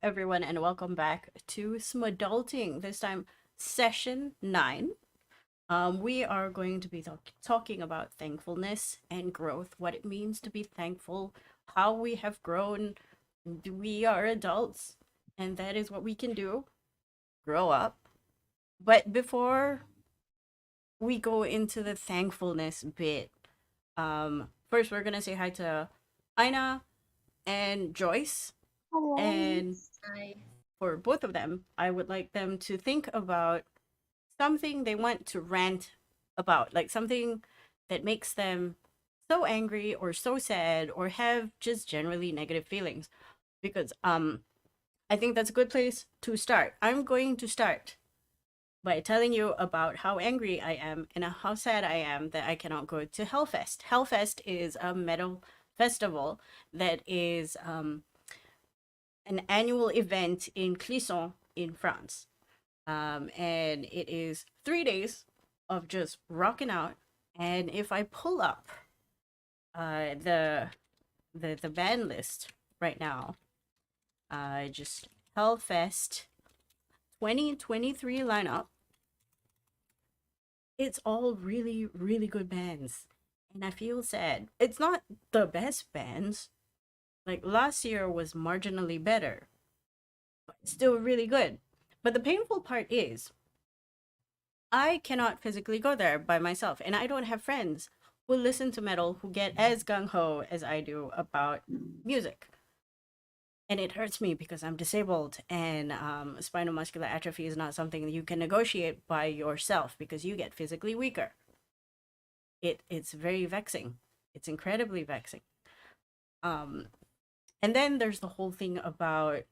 everyone, and welcome back to SMAdulting. This time, session 9. We are going to be talking about thankfulness and growth, what it means to be thankful, how we have grown. We are adults, and that is what we can do, grow up. But before we go into the thankfulness bit, first we're going to say hi to Aina and Joyce. Hello. And I for both of them, I would like them to think about something they want to rant about, like something that makes them so angry or so sad or have just generally negative feelings. Because I think that's a good place to start. I'm going to start by telling you about how angry I am and how sad I am that I cannot go to Hellfest. Hellfest is a metal festival that is an annual event in Clisson in France. And it is 3 days of just rocking out. And if I pull up the band list right now, just Hellfest 2023 lineup, it's all really, really good bands. And I feel sad. It's not the best bands. Like last year was marginally better, but still really good. But the painful part is I cannot physically go there by myself, and I don't have friends who listen to metal who get as gung ho as I do about music. And it hurts me because I'm disabled, and spinal muscular atrophy is not something that you can negotiate by yourself because you get physically weaker. It's very vexing. It's incredibly vexing. Um, and then there's the whole thing about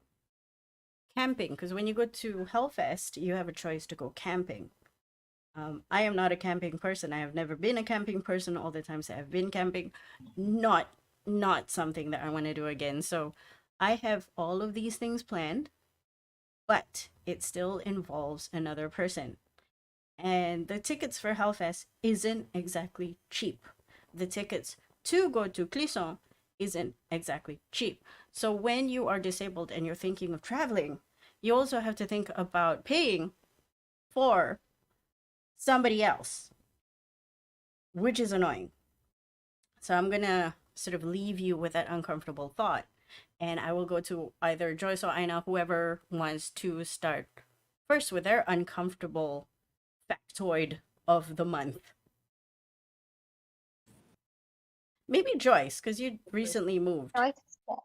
camping, because when you go to Hellfest, you have a choice to go camping. I am not a camping person. I have never been a camping person. All the times that I've been camping, not something that I want to do again. So I have all of these things planned, but it still involves another person. And the tickets for Hellfest isn't exactly cheap. The tickets to go to Clisson isn't exactly cheap. So when you are disabled and you're thinking of traveling, you also have to think about paying for somebody else, which is annoying. So I'm gonna sort of leave you with that uncomfortable thought, and I will go to either Joyce or Aina, whoever wants to start first with their uncomfortable factoid of the month. Maybe Joyce, because you recently moved. Choice is that.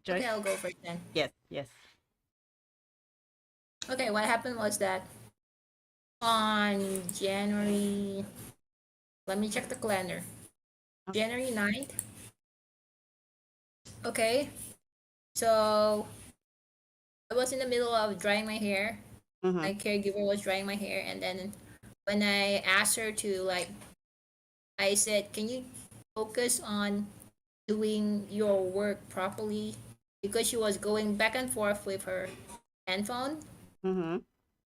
Joyce? okay, I'll go first then. Yes, yes. Okay, what happened was that on January, let me check the calendar. January 9th. Okay, so I was in the middle of drying my hair. Mm-hmm. My caregiver was drying my hair, and then when I asked her to, like, I said, can you focus on doing your work properly? Because she was going back and forth with her handphone, Mm-hmm.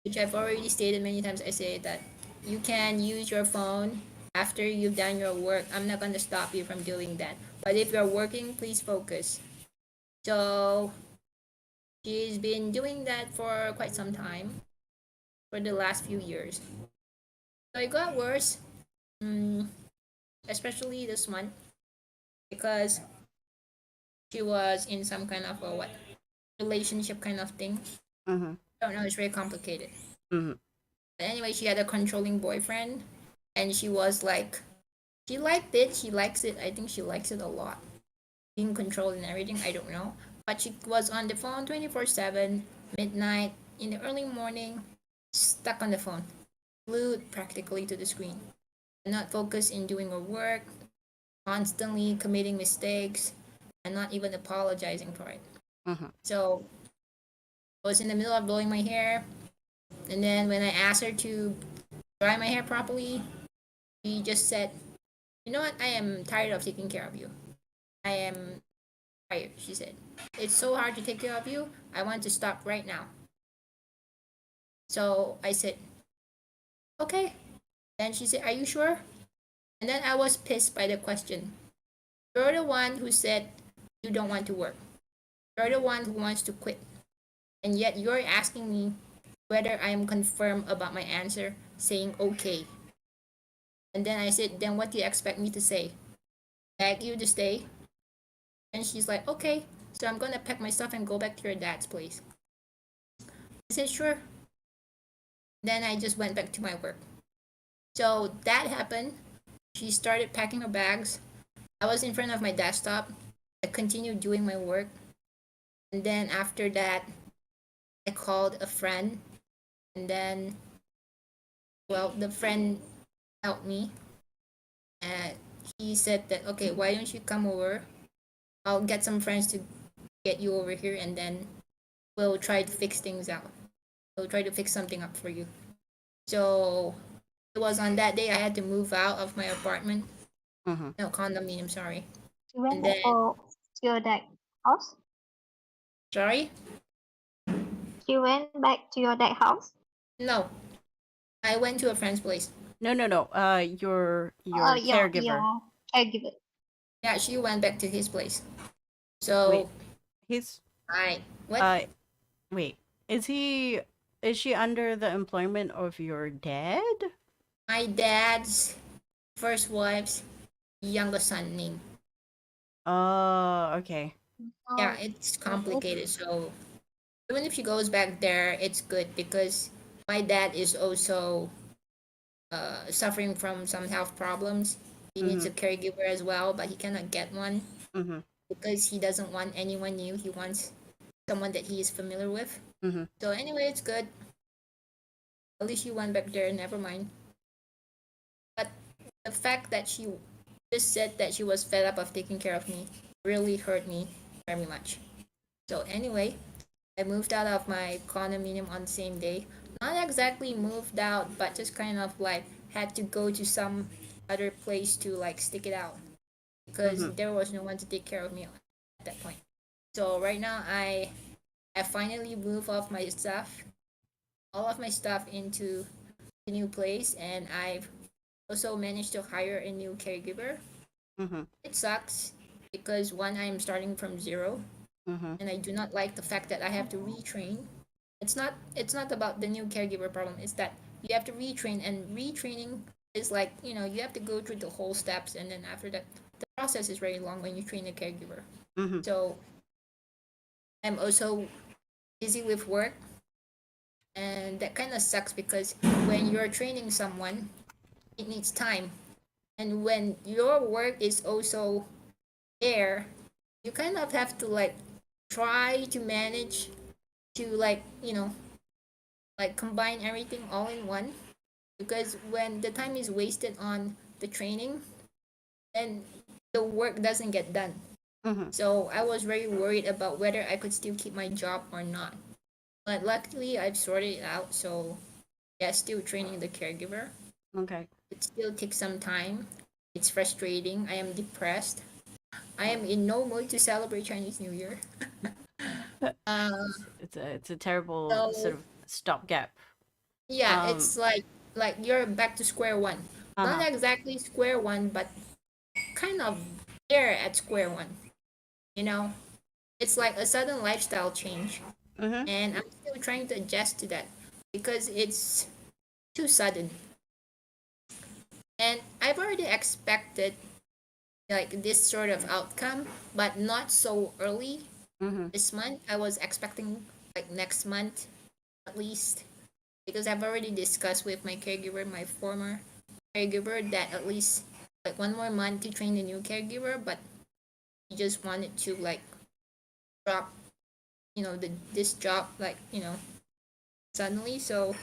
which I've already stated many times. I say that you can use your phone after you've done your work. I'm not going to stop you from doing that. But if you're working, please focus. So she's been doing that for quite some time, for the last few years. So it got worse, especially this month, because she was in some kind of a what relationship kind of thing. Mm-hmm. I don't know, it's very complicated. Mm-hmm. But anyway, she had a controlling boyfriend, and she was like, she liked it. She likes it. I think she likes it a lot. Being controlled and everything. I don't know. But she was on the phone 24/7, midnight, in the early morning, stuck on the phone, glued practically to the screen, and not focused in doing her work, constantly committing mistakes, and not even apologizing for it. Mm-hmm. So I was in the middle of blowing my hair, and then when I asked her to dry my hair properly, she just said, "You know what? I am tired of taking care of you. I am tired," she said. "It's so hard to take care of you. I want to stop right now." So I said, "Okay." Then she said, "Are you sure?" And then I was pissed by the question. You're the one who said you don't want to work. You're the one who wants to quit. And yet you're asking me whether I am confirmed about my answer, saying okay. And then I said, then what do you expect me to say? Beg you to stay? And she's like, okay, so I'm gonna pack my stuff and go back to your dad's place. I said, sure. Then I just went back to my work. So that happened. She started packing her bags. I was in front of my desktop. I continued doing my work. And then after that, I called a friend. And then, well, the friend helped me. And he said that, okay, why don't you come over? I'll get some friends to get you over here, and then we'll try to fix things out. We'll try to fix something up for you. So it was on that day I had to move out of my apartment. Mm-hmm. No, condominium, sorry. You went And back then, to your dad house? sorry? You went back to your dad house? No, I went to a friend's place. No, no, no. Your Oh, caregiver. your caregiver. Yeah, she went back to his place. Wait, So he's what? wait. Is she under the employment of your dad? My dad's first wife's youngest son name. Oh, okay. Yeah, Oh, it's complicated. So even if she goes back there, it's good because my dad is also suffering from some health problems. He needs a caregiver as well, but he cannot get one Mm-hmm. because he doesn't want anyone new. He wants someone that he is familiar with. Mm-hmm. So anyway, it's good. At least she went back there. Never mind. But the fact that she just said that she was fed up of taking care of me really hurt me very much. So anyway, I moved out of my condominium on the same day. Not exactly moved out, but just kind of like had to go to some other place to like stick it out because there was no one to take care of me at that point. So right now I finally moved off my stuff, all of my stuff into the new place, and I've also managed to hire a new caregiver. Mm-hmm. It sucks because one, I am starting from zero, Mm-hmm. and I do not like the fact that I have to retrain. It's not about the new caregiver problem. It's that you have to retrain, and retraining is like, you have to go through the whole steps, and then after that the process is very long when you train a caregiver. Mm-hmm. So I'm also busy with work, and that kind of sucks because when you're training someone, it needs time, and when your work is also there, you kind of have to like try to manage to like like combine everything all in one, because when the time is wasted on the training, then the work doesn't get done. Mm-hmm. So I was very worried about whether I could still keep my job or not, but luckily I've sorted it out. So yeah, still training the caregiver. Okay. It still takes some time. It's frustrating. I am depressed. I am in no mood to celebrate Chinese New Year. um, It's a terrible so sort of stopgap. yeah, it's like you're back to square one. Not Uh-huh. exactly square one, but kind of there at square one. You know, it's like a sudden lifestyle change, Mm-hmm. and I'm still trying to adjust to that because it's too sudden. And I've already expected like this sort of outcome, but not so early Mm-hmm. this month. I was expecting like next month at least, because I've already discussed with my caregiver, my former caregiver, that at least like one more month to train the new caregiver, but he just wanted to like drop, this job like, suddenly. So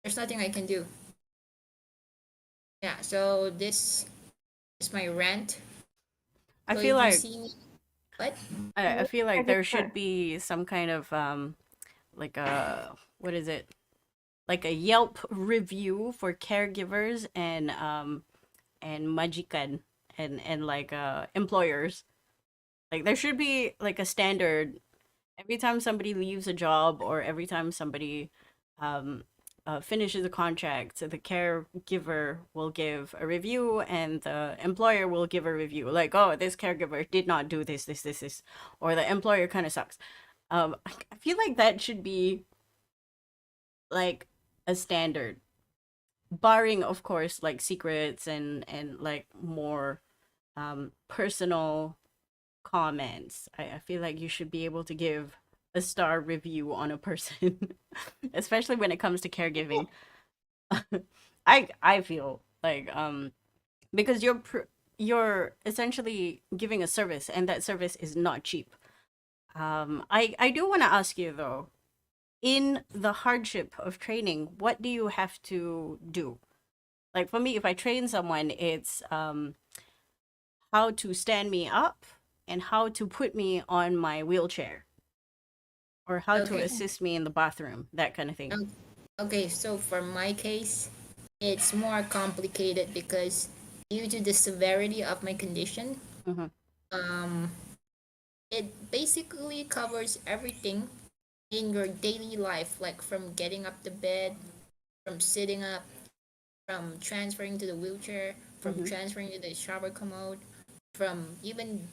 there's nothing I can do. Yeah, so this is my rant. I So feel if you like see me, what? I feel like there should caregiver. be some kind of like a what is it? Like a Yelp review for caregivers and majikan and like employers. Like there should be like a standard every time somebody leaves a job or every time somebody um finishes a contract, so the caregiver will give a review and the employer will give a review. Like, oh, this caregiver did not do this, or the employer kind of sucks. I feel like that should be like a standard, barring, of course, like secrets and like more personal comments. I feel like you should be able to give a star review on a person, especially when it comes to caregiving. I feel like because you're essentially giving a service, and that service is not cheap. I do want to ask you though, in the hardship of training, what do you have to do? Like for me, if I train someone, it's how to stand me up and how to put me on my wheelchair, or how to Okay. assist me in the bathroom, that kind of thing. Okay, so for my case, it's more complicated because due to the severity of my condition, Mm-hmm. um, it basically covers everything in your daily life, like from getting up to bed, from sitting up, from transferring to the wheelchair, from Mm-hmm. transferring to the shower commode, from even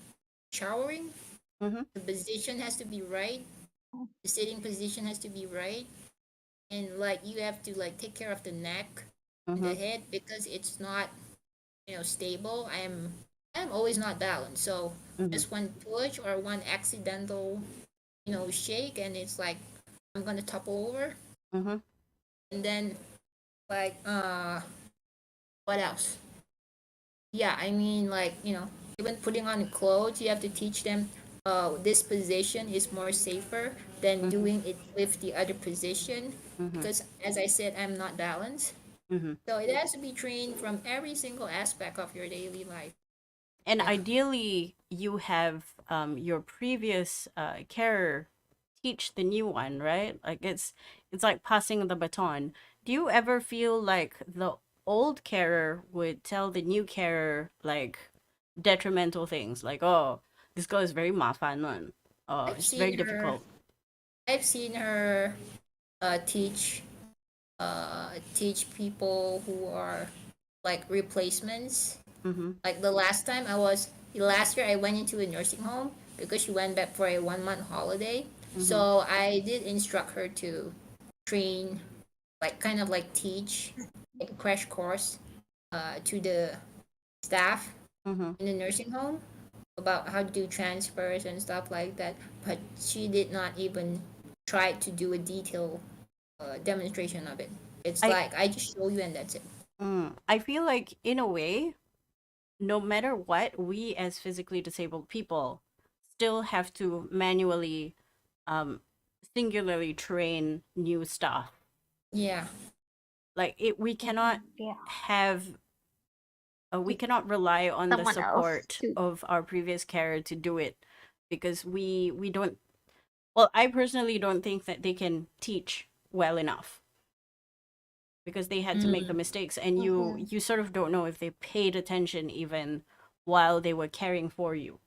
showering. Mm-hmm. The position has to be right. The sitting position has to be right, and like you have to like take care of the neck and the Mm-hmm. head because it's not stable. I'm always not balanced, so Mm-hmm. just one push or one accidental shake and it's like I'm gonna topple over. Mm-hmm. And then like what else? Yeah, I mean, like, even putting on clothes, you have to teach them this position is more safer than Mm-hmm. doing it with the other position Mm-hmm. because as I said, I'm not balanced. Mm-hmm. So it has to be trained from every single aspect of your daily life. And Yeah. ideally, you have your previous carer teach the new one, right? Like it's like passing the baton. Do you ever feel like the old carer would tell the new carer like detrimental things, like, oh, this girl is very mafan one. Oh, I've she's very seen her difficult. I've seen her teach teach people who are like replacements. Mm-hmm. Like last year I went into a nursing home because she went back for a 1 month holiday. Mm-hmm. So I did instruct her to train, like kind of like teach like a crash course to the staff Mm-hmm. in the nursing home about how to do transfers and stuff like that. But she did not even try to do a detailed demonstration of it. It's I like I just show you and that's it. I feel like in a way, no matter what, we as physically disabled people still have to manually um singularly train new staff. Yeah. Like it, we cannot Yeah. have we cannot rely on the Someone else support too. of our previous carer to do it, because we don't, well, I personally don't think that they can teach well enough, because they had to make the Mm. mistakes, and you Mm-hmm. you sort of don't know if they paid attention even while they were caring for you.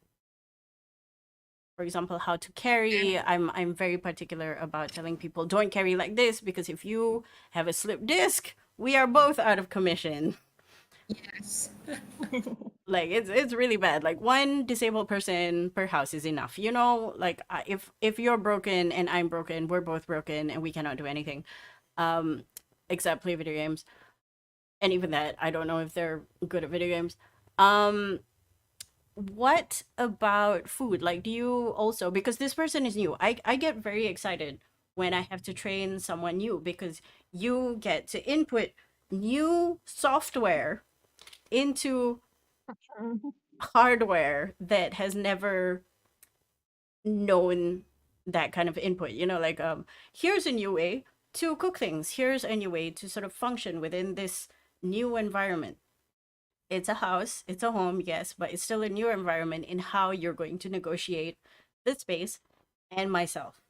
For example, how to carry. I'm very particular about telling people don't carry like this, because if you have a slip disc, we are both out of commission. Yes. Like it's really bad. Like one disabled person per house is enough. Like if you're broken and I'm broken, we're both broken and we cannot do anything, um, except play video games. And even that, I don't know if they're good at video games. Um, what about food? Like, do you also, because this person is new, I get very excited when I have to train someone new, because you get to input new software into hardware that has never known that kind of input. Like, here's a new way to cook things, here's a new way to sort of function within this new environment. It's a house, it's a home, yes, but it's still a new environment in how you're going to negotiate the space and myself.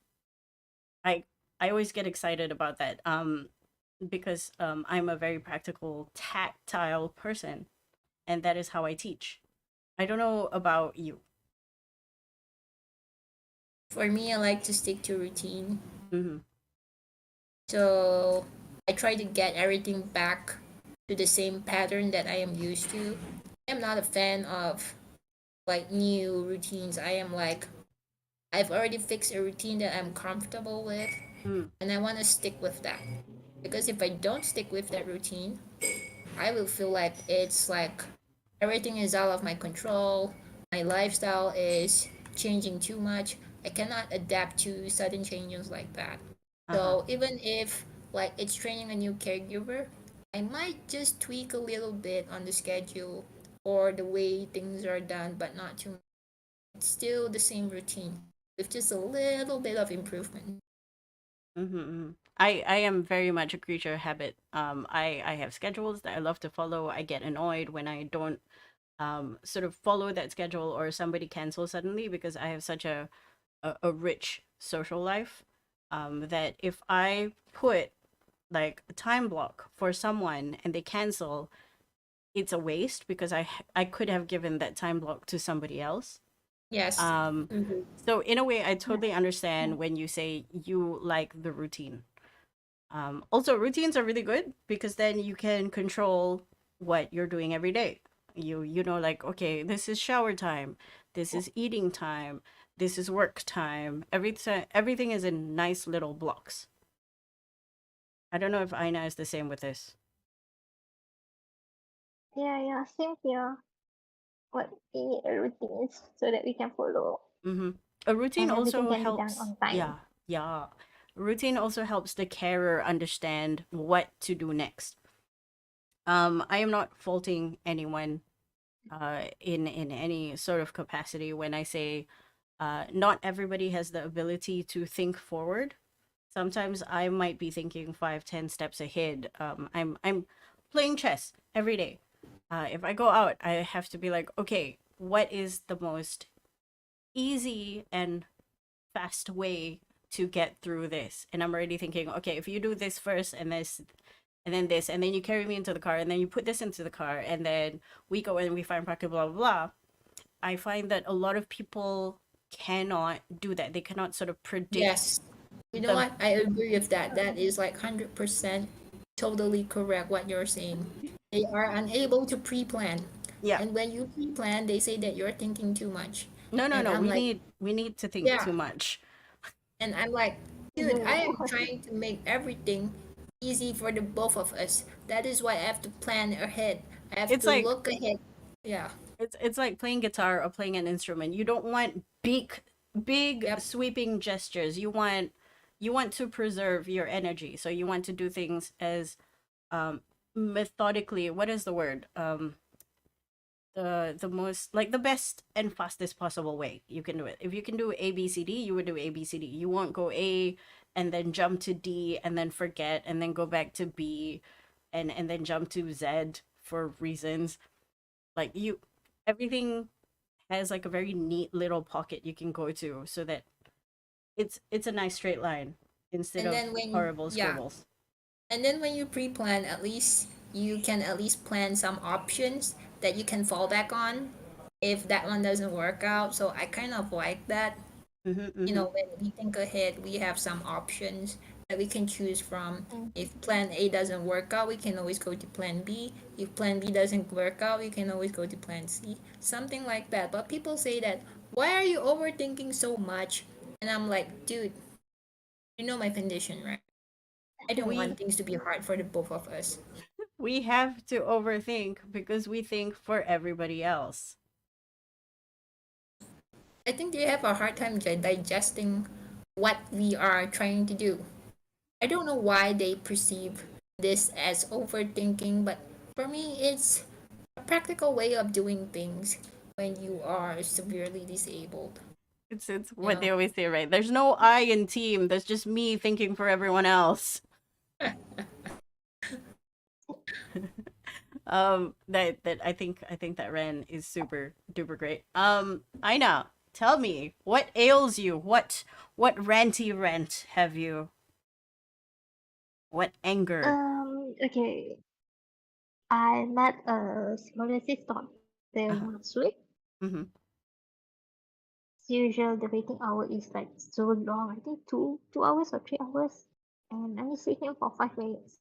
I i always get excited about that, because I'm a very practical, tactile person, and that is how I teach. I don't know about you. For me, I like to stick to routine. Mm-hmm. So I try to get everything back to the same pattern that I am used to. I am not a fan of like new routines. I am like, I've already fixed a routine that I'm comfortable with, Mm. and I want to stick with that. Because if I don't stick with that routine, I will feel like it's like everything is out of my control. My lifestyle is changing too much. I cannot adapt to sudden changes like that. Uh-huh. So even if like it's training a new caregiver, I might just tweak a little bit on the schedule or the way things are done, but not too much. It's still the same routine with just a little bit of improvement. Mm-hmm. I am very much a creature of habit. I have schedules that I love to follow. I get annoyed when I don't sort of follow that schedule or somebody cancels suddenly because I have such a rich social life that if I put like a time block for someone and they cancel, it's a waste because I could have given that time block to somebody else. Yes. Um, Mm-hmm. so in a way, I Yeah. totally Yeah. understand when you say you like the routine. Also, routines are really good because then you can control what you're doing every day. You know, like, okay, this is shower time, this is eating time, this is work time. Everything is in nice little blocks. I don't know if Aina is the same with this. Yeah, yeah, same here. What we need a routine so that we can follow Mm-hmm. A routine and everything also can be done helps. on time. Yeah, yeah. A routine also helps the carer understand what to do next. I am not faulting anyone in any sort of capacity when I say not everybody has the ability to think forward. Sometimes I might be thinking 5, 10 steps ahead. I'm playing chess every day. If I go out, I have to be like, okay, what is the most easy and fast way to get through this? And I'm already thinking, okay, if you do this first and this, and then you carry me into the car, and then you put this into the car, and then we go and we find parking, blah blah blah. I find that a lot of people cannot do that. They cannot sort of predict Yes. You know the. what? I agree with that. That is like 100% totally correct what you're saying. They are unable to pre-plan. Yeah. And when you pre-plan, they say that you're thinking too much. No, no, And no. I'm We like, need to think yeah. too much. And I'm like, dude, I No. am trying to make everything easy for the both of us. That is why I have to plan ahead. I have It's to like look ahead. Yeah. it's like playing guitar or playing an instrument. You don't want big Yep. sweeping gestures. You want to preserve your energy. So you want to do things as methodically. What is the word? The most, like, the best and fastest possible way you can do it. If you can do ABCD, you would do ABCD. You won't go A and then jump to D and then forget and then go back to B and then jump to Z for reasons. Like, you everything has like a very neat little pocket you can go to so that it's a nice straight line instead And of then when, horrible yeah. scribbles. And then when you pre-plan, at least you can at least plan some options that you can fall back on if that one doesn't work out. So I kind of like that. Mm-hmm, You mm-hmm. know, when we think ahead, we have some options that we can choose from. Mm. If plan A doesn't work out, we can always go to plan B. If plan B doesn't work out, we can always go to plan C. Something like that. But people say that, why are you overthinking so much? And I'm like, dude, you know my condition, right? I don't we want things to be hard for the both of us. we have to overthink because we think for everybody else. I think they have a hard time digesting what we are trying to do. I don't know why they perceive this as overthinking, but for me, it's a practical way of doing things when you are severely disabled. It's You what they know, always say, right? There's no I in team. There's just me thinking for everyone else. That I think that Ren is super duper great. Aina, tell me, what ails you? What ranty rant have you? What anger? Okay. I met a scoliosis doctor Uh-huh. last week. Mm-hmm. As usual, the waiting hour is like so long. I think two hours or 3 hours, and I need to see him for 5 minutes.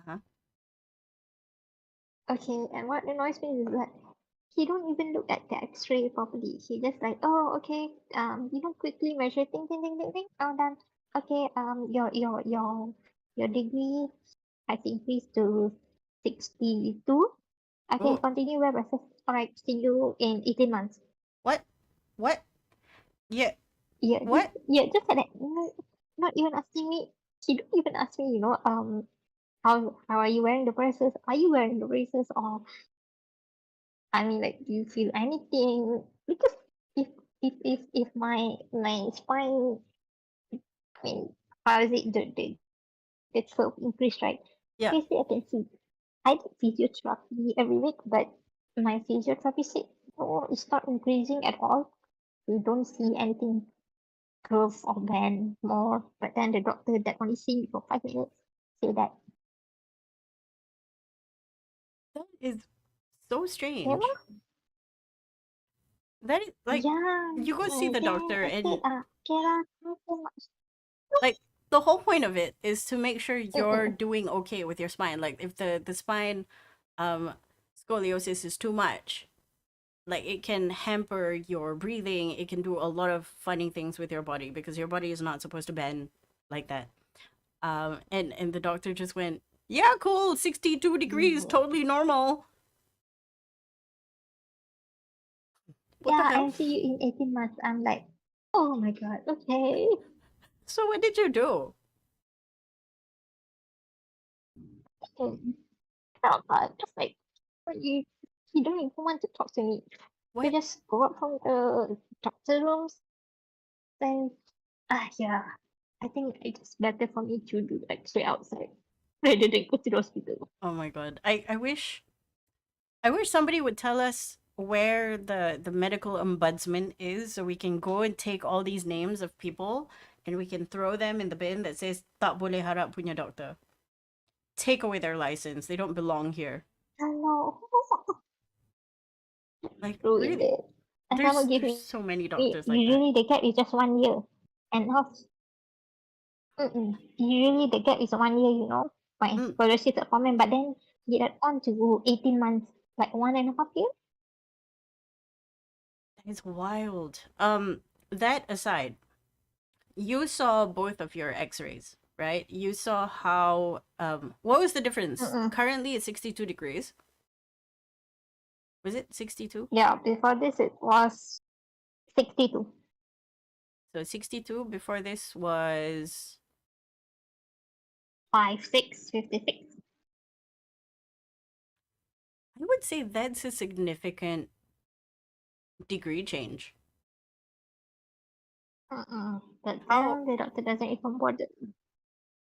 Uh-huh. Okay, and what annoys me is that he don't even look at the X-ray properly. He just like, oh, okay, quickly measure, ting, oh, done. Okay, your degree has increased to 62. Okay, Oh, continue wear braces. Alright, see you in 18 months. what? What? Yeah. What? Just like that. Not even asking me. He don't even ask me, how are you wearing the braces? Are you wearing the braces? Or I mean, like, do you feel anything? Because if if my spine, I mean, how is it the slope increase, right? Yeah. Basically, I can see. I did physiotherapy every week, but my physiotherapy said, no, it's not increasing at all. We don't see anything curve or bend more. But then the doctor that only see me for 5 minutes say that, That is so yeah, strange. That is like yeah, you go see the then doctor I said, and okay lah, thank you so much. like the whole point of it is to make sure you're Mm-mm. doing okay with your spine. Like if the spine um scoliosis is too much, like it can hamper your breathing, it can do a lot of funny things with your body because your body is not supposed to bend like that. And the doctor just went, yeah, cool, 62 degrees, Mm. totally normal. What the Yeah, hell? I see you in 18 months. I'm like, oh my god, okay. So what did you do? Mm. Not bad. Just like, you don't even want to talk to me. You What? just go up from the doctor rooms, then, yeah. I think it's better for me to do the X-ray outside rather than go to the hospital. Oh my god. I wish somebody would tell us where the medical ombudsman is so we can go and take all these names of people and we can throw them in the bin that says tak boleh harap punya doctor. Take away their license. They don't belong here. Hello. Like Ruined really. it. And There's someone gave there's me, so many doctors like that. usually the gap is just 1 year. And now, usually the gap is 1 year, my Mm, scholarship appointment, but then get it on to 18 months, like 1.5 years. that is wild. That aside, you saw both of your x-rays, right? You saw how what was the difference? Mm-mm. Currently it's 62 degrees. Was it 62? Yeah, before this it was 62. So 62 before this was 5, 6, 56. I would say that's a significant degree change. But How then the doctor doesn't even bother.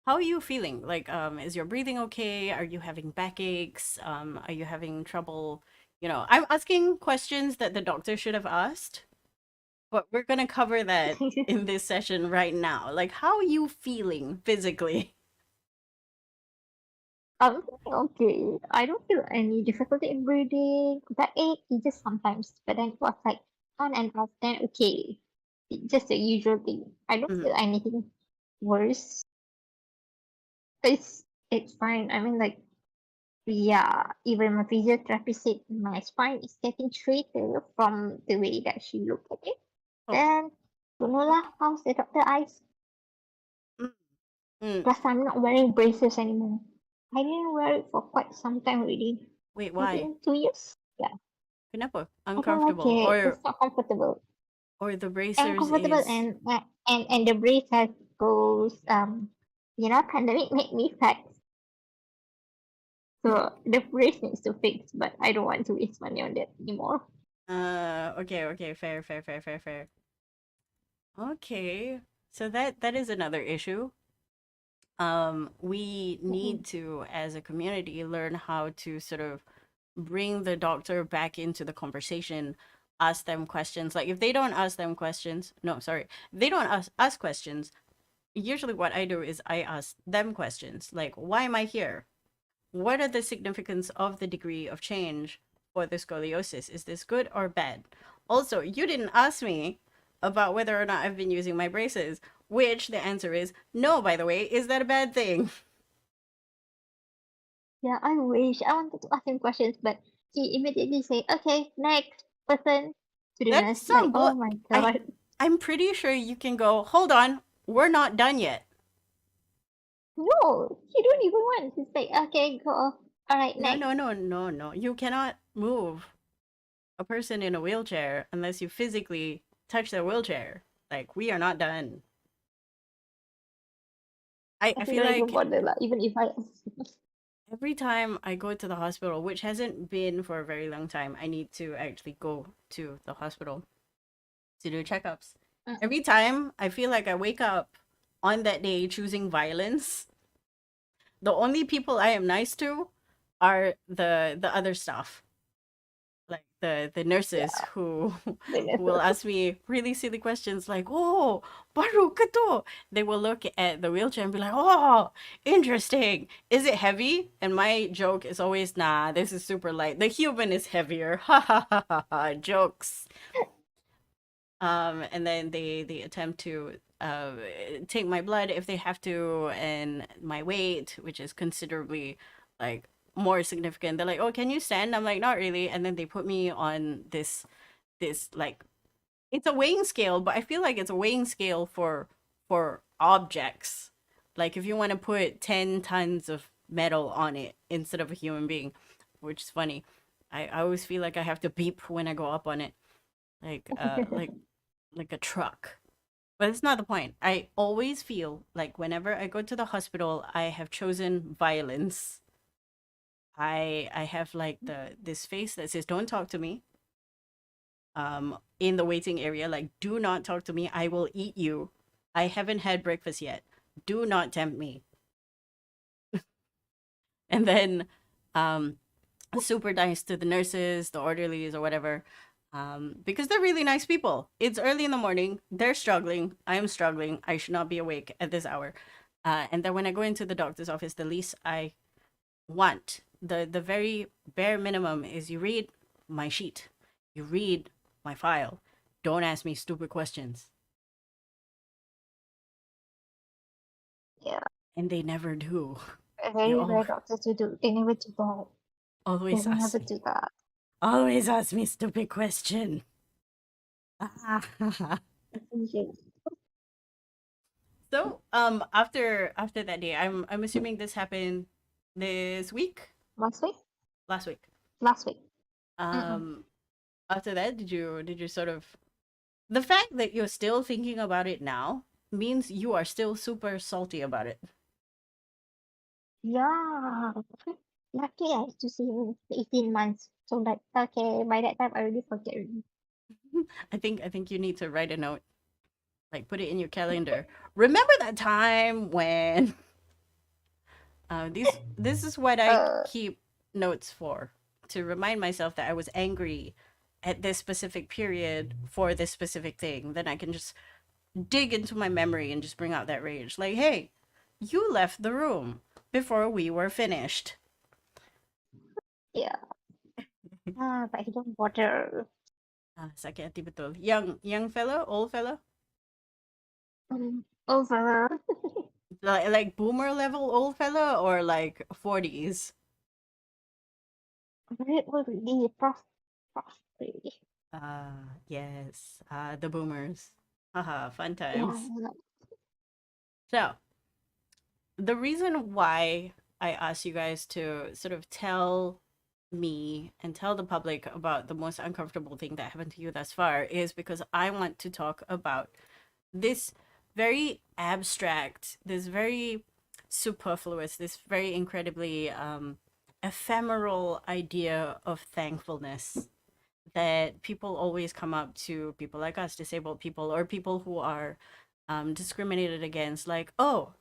how are you feeling? Like is your breathing okay? Are you having backaches? Are you having trouble? I'm asking questions that the doctor should have asked, but we're going to cover that in this session right now. Like how are you feeling physically? I'm okay. I don't feel any difficulty in breathing. Backache, it just sometimes, but then it was like on and off. Then okay, it's just the usual thing. I don't Mhm. feel anything worse. It's fine. I mean, like, yeah, even my physiotherapist said my spine is getting straighter from the way that she looked at it. Oh, Then, don't know lah, how's the doctor eyes? mm, mm. Plus, I'm not wearing braces anymore. I didn't wear it for quite some time already. Wait, I why? think 2 years. Yeah, Kenapa? I don't like Uncomfortable it. or It's not comfortable. the bracers Uncomfortable, is and the brace has goes pandemic made me fat, so the brace needs to fix. But I don't want to waste money on that anymore. okay, fair, fair, fair, fair, fair. Okay. So that is another issue. We Mm-mm. need to, as a community, learn how to sort of bring the doctor back into the conversation, ask them questions. Like if they don't ask them questions, no, sorry, if they don't ask us questions, usually what I do is I ask them questions. Like, why am I here? What are the significance of the degree of change for the scoliosis? Is this good or bad? Also, you didn't ask me about whether or not I've been using my braces, which the answer is no, by the way. Is that a bad thing? Yeah, I wish I wanted to ask him questions, but he immediately say, "Okay, next person to the That's nurse." Like, some oh bull. my I god. I'm pretty sure you can go. Hold on, we're not done yet. No, he don't even want. He's like, "Okay, go. All right, No, next." no, no, no, no. You cannot move a person in a wheelchair unless you physically touch their wheelchair. Like we are not done. I He feel don't even like bother lah. Even if I, every time I go to the hospital, which hasn't been for a very long time, I need to actually go to the hospital to do checkups. Mm-mm. Every time I feel like I wake up on that day choosing violence. The only people I am nice to are the other staff, like the nurses Yeah, who the who will nurses. ask me really silly questions like, "Oh, baru ke tu?" They will look at the wheelchair and be like, "Oh, interesting. Is it heavy?" And my joke is always, "Nah, this is super light. The human is heavier." Ha ha ha ha ha. Jokes. And then they attempt to take my blood if they have to, and my weight, which is considerably like more significant. They're like, "Oh, can you stand?" I'm like, "Not really." And then they put me on this like, it's a weighing scale, but I feel like it's a weighing scale for objects. Like if you want to put 10 tons of metal on it instead of a human being, which is funny. I always feel like I have to beep when I go up on it, like like a truck. But it's not the point. I always feel like whenever I go to the hospital, I have chosen violence. I have like this face that says, "Don't talk to me." In the waiting area, like, "Do not talk to me. I will eat you. I haven't had breakfast yet. Do not tempt me." And then um super nice to the nurses, the orderlies, or whatever, because they're really nice people. It's early in the morning. They're struggling. I am struggling. I should not be awake at this hour. And then when I go into the doctor's office, the least I want, the very bare minimum, is you read my sheet, you read my file. Don't ask me stupid questions. Yeah, And they never do. They very all rare doctors to do. They never do that. They always will ask never me, do that. stupid question. Yes. So, after that day, I'm assuming this happened this week, Last week. last week. Last week. Mm-mm. Um, After that, did you sort of, the fact that you're still thinking about it now means you are still super salty about it. Yeah. Luckily, I used to see him 18 months. So like, okay, by that time I already forget already. I think you need to write a note, like put it in your calendar. Remember that time when this is what I Uh, keep notes for, to remind myself that I was angry at this specific period for this specific thing. Then I can just dig into my memory and just bring out that rage. Like, hey, you left the room before we were finished. yeah. But he don't bother. Sakit hati betul. Young fella, old fella, Over. like boomer level old fella, or like 40s. Very already. Prof already. Yes, the boomers. Haha, fun Yeah. times. So, the reason why I asked you guys to sort of tell me and tell the public about the most uncomfortable thing that happened to you thus far is because I want to talk about this very abstract, this very superfluous, this very incredibly ephemeral idea of thankfulness that people always come up to people like us, disabled people, or people who are discriminated against, like, "Oh,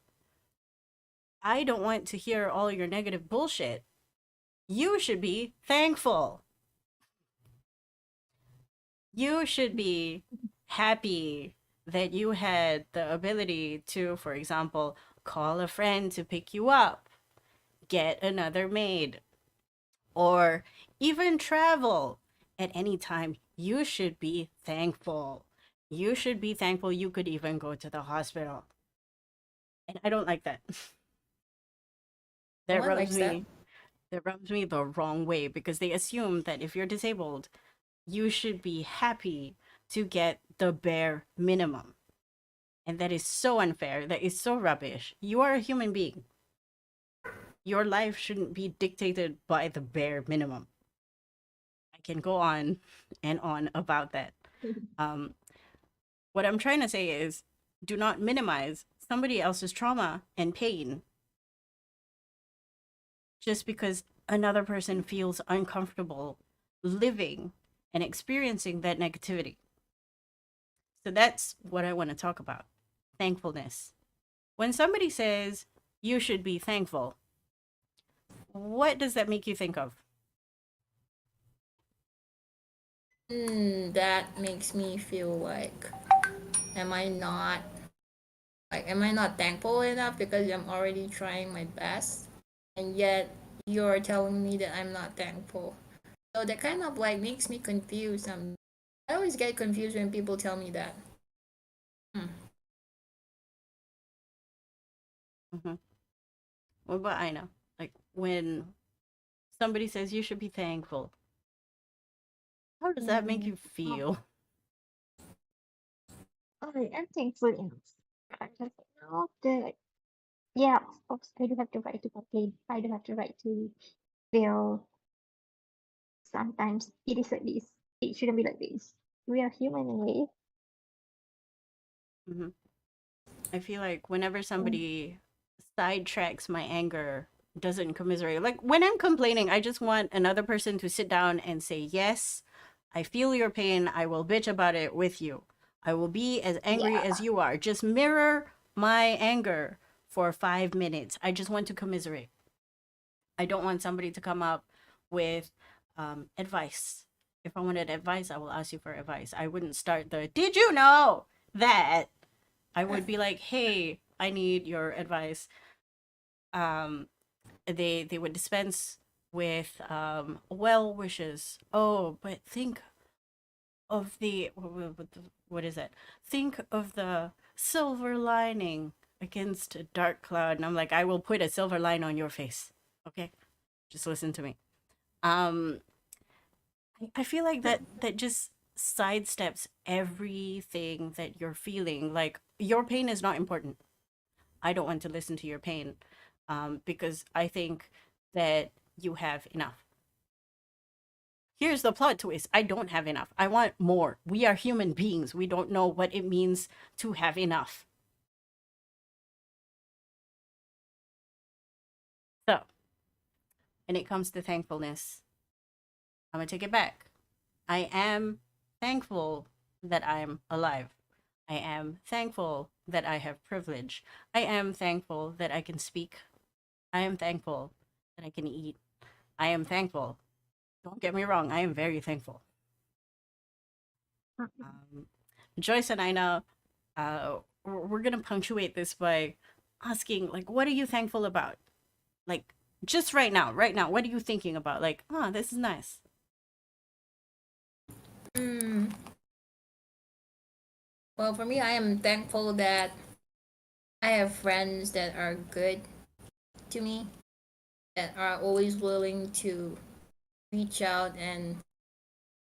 I don't want to hear all your negative bullshit. You should be thankful. You should be happy that you had the ability to, for example, call a friend to pick you up, get another maid, or even travel at any time. You should be thankful. You should be thankful you could even go to the hospital." And I don't like that. No That one rubs likes that. me that rubs me the wrong way because they assume that if you're disabled, you should be happy to get the bare minimum. And that is so unfair. That is so rubbish. You are a human being. Your life shouldn't be dictated by the bare minimum. I can go on and on about that. Um, what I'm trying to say is do not minimize somebody else's trauma and pain just because another person feels uncomfortable living and experiencing that negativity. So that's what I want to talk about. Thankfulness. When somebody says you should be thankful, what does that make you think of? That makes me feel like, am I not thankful enough because I'm already trying my best, and yet you're telling me that I'm not thankful? So that kind of like makes me confused. I always get confused when people tell me that. Mm-hmm. What about Ina? Like when somebody says you should be thankful, how does that make you Oh, feel? I'm thankful enough. I just know that, yeah, of course, I do have the right to complain. I do have the right to feel sometimes it is like this. It shouldn't be like this. We are human anyway. Mm-hmm. I feel like whenever somebody sidetracks my anger, doesn't commiserate, like when I'm complaining, I just want another person to sit down and say, yes, I feel your pain. I will bitch about it with you. I will be as angry Yeah. as you are. Just mirror my anger for 5 minutes. I just want to commiserate. I don't want somebody to come up with advice. If I wanted advice, I will ask you for advice. I wouldn't start the, did you know that? I would be like, hey, I need your advice. Um, they would dispense with well wishes. Oh, but think of the what is it? Think of the silver lining against a dark cloud. And I'm like, I will put a silver line on your face. Okay, just listen to me. Um, I feel like that just sidesteps everything that you're feeling. Like your pain is not important. I don't want to listen to your pain, because I think that you have enough. Here's the plot twist: I don't have enough. I want more. We are human beings. We don't know what it means to have enough. So, when it comes to thankfulness, I'm gonna take it back. I am thankful that I'm alive. I am thankful that I have privilege. I am thankful that I can speak. I am thankful that I can eat. I am thankful. Don't get me wrong, I am very thankful. Um, Joyce and I now, we're gonna punctuate this by asking, like, what are you thankful about? Like, just right now, what are you thinking about? Like, oh, this is nice. Mm. Well, for me, I am thankful that I have friends that are good to me, that are always willing to reach out and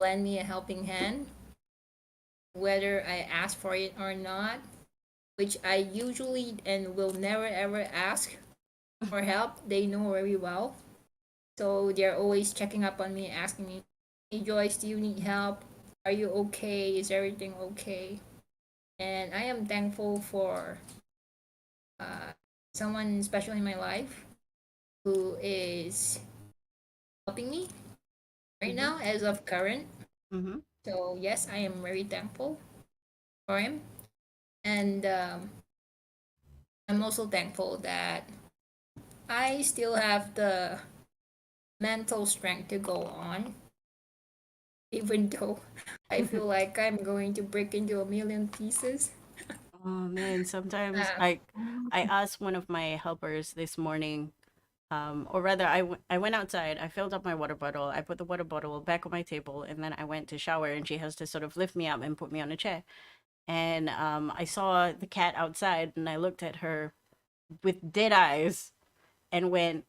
lend me a helping hand, whether I ask for it or not, which I usually and will never ever ask for help. They know very well. So they're always checking up on me, asking me, hey Joyce, do you need help? Are you okay? Is everything okay? And I am thankful for uh, someone special in my life who is helping me right Mm-hmm. now as of current. Mm-hmm. So yes, I am very thankful for him. And I'm also thankful that I still have the mental strength to go on, even though I feel like I'm going to break into a million pieces. Oh man, sometimes Uh, I asked one of my helpers this morning, or rather, I went outside, I filled up my water bottle, I put the water bottle back on my table, and then I went to shower, and she has to sort of lift me up and put me on a chair. And I saw the cat outside, and I looked at her with dead eyes and went,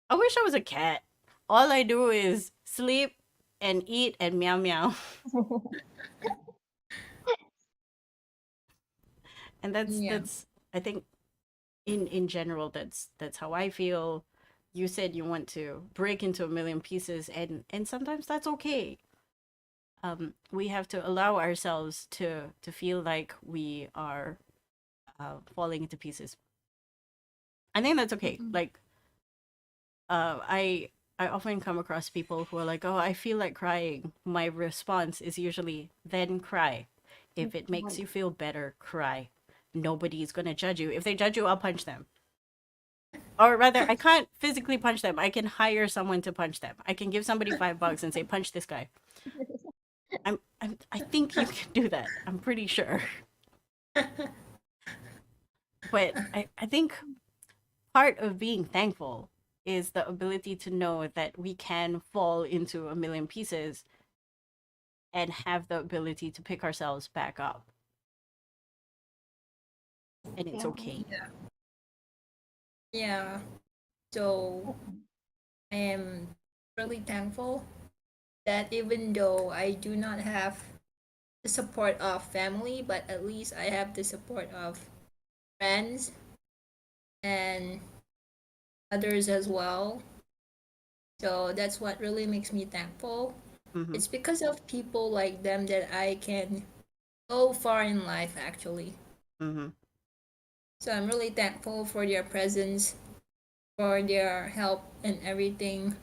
I wish I was a cat. All I do is sleep and eat and meow meow. And Yeah. that's I think in general that's how I feel. You said you want to break into a million pieces, and sometimes that's okay. We have to allow ourselves to feel like we are falling into pieces. I think that's okay. Mm-mm. Like I often come across people who are like, "Oh, I feel like crying." My response is usually, "Then cry. If it makes you feel better, cry. Nobody's going to judge you. If they judge you, I'll punch them." Or rather, I can't physically punch them. I can hire someone to punch them. I can give somebody $5 and say, "Punch this guy." I think you can do that. I'm pretty sure. But I think part of being thankful is the ability to know that we can fall into a million pieces and have the ability to pick ourselves back up. And it's Yeah. okay. Yeah. Yeah. So I am really thankful that even though I do not have the support of family, but at least I have the support of friends and others as well. So that's what really makes me thankful. Mm-hmm. It's because of people like them that I can go far in life, actually. Mm-hmm. So I'm really thankful for their presence, for their help and everything.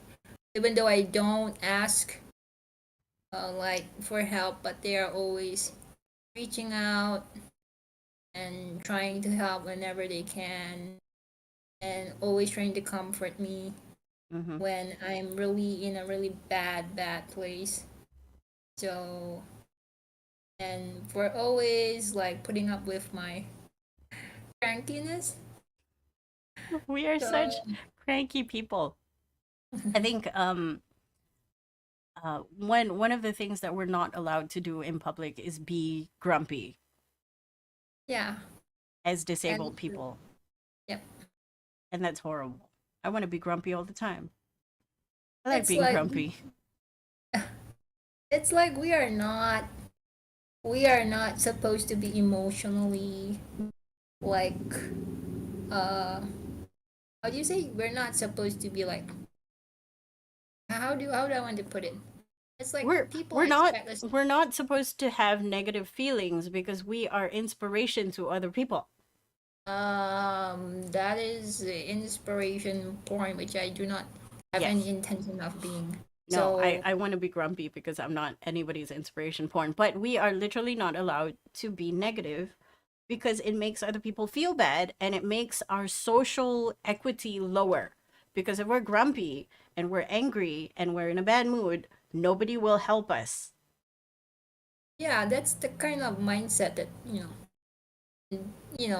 Even though I don't ask like for help, but they are always reaching out and trying to help whenever they can, and always trying to comfort me Mm-hmm. when I'm really in a really bad place. So, and for always like putting up with my crankiness. We are such So, cranky people. I think one of the things that we're not allowed to do in public is be grumpy yeah, as that disabled is true. people. Yep. And that's horrible. I want to be grumpy all the time. I like It's being like grumpy. it's like we are not supposed to be emotionally like uh how do you say, we're not supposed to be like, how do I want to put it? It's like we're people we're not expect us. we're not supposed to have negative feelings because we are inspiration to other people. That is inspiration porn, which I do not have any Yes. intention of being. No, So I want to be grumpy because I'm not anybody's inspiration porn. But we are literally not allowed to be negative because it makes other people feel bad and it makes our social equity lower. Because if we're grumpy and we're angry and we're in a bad mood, nobody will help us. yeah, that's the kind of mindset that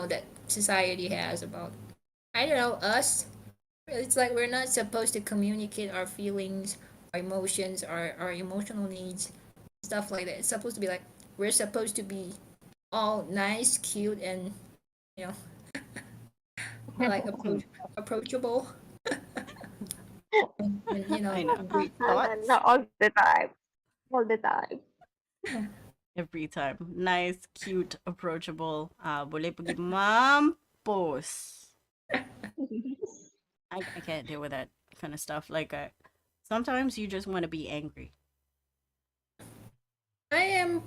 that society has about, I don't know, us. It's like we're not supposed to communicate our feelings, our emotions, our emotional needs, stuff like that. It's supposed to be like we're supposed to be all nice, cute, and you know, like approachable, and I know. great. Thoughts? Not all the time. All the time. Every time. Nice, cute, approachable. Boleh pergi mampus. I can't deal with that kind of stuff. Like, sometimes you just want to be angry. I am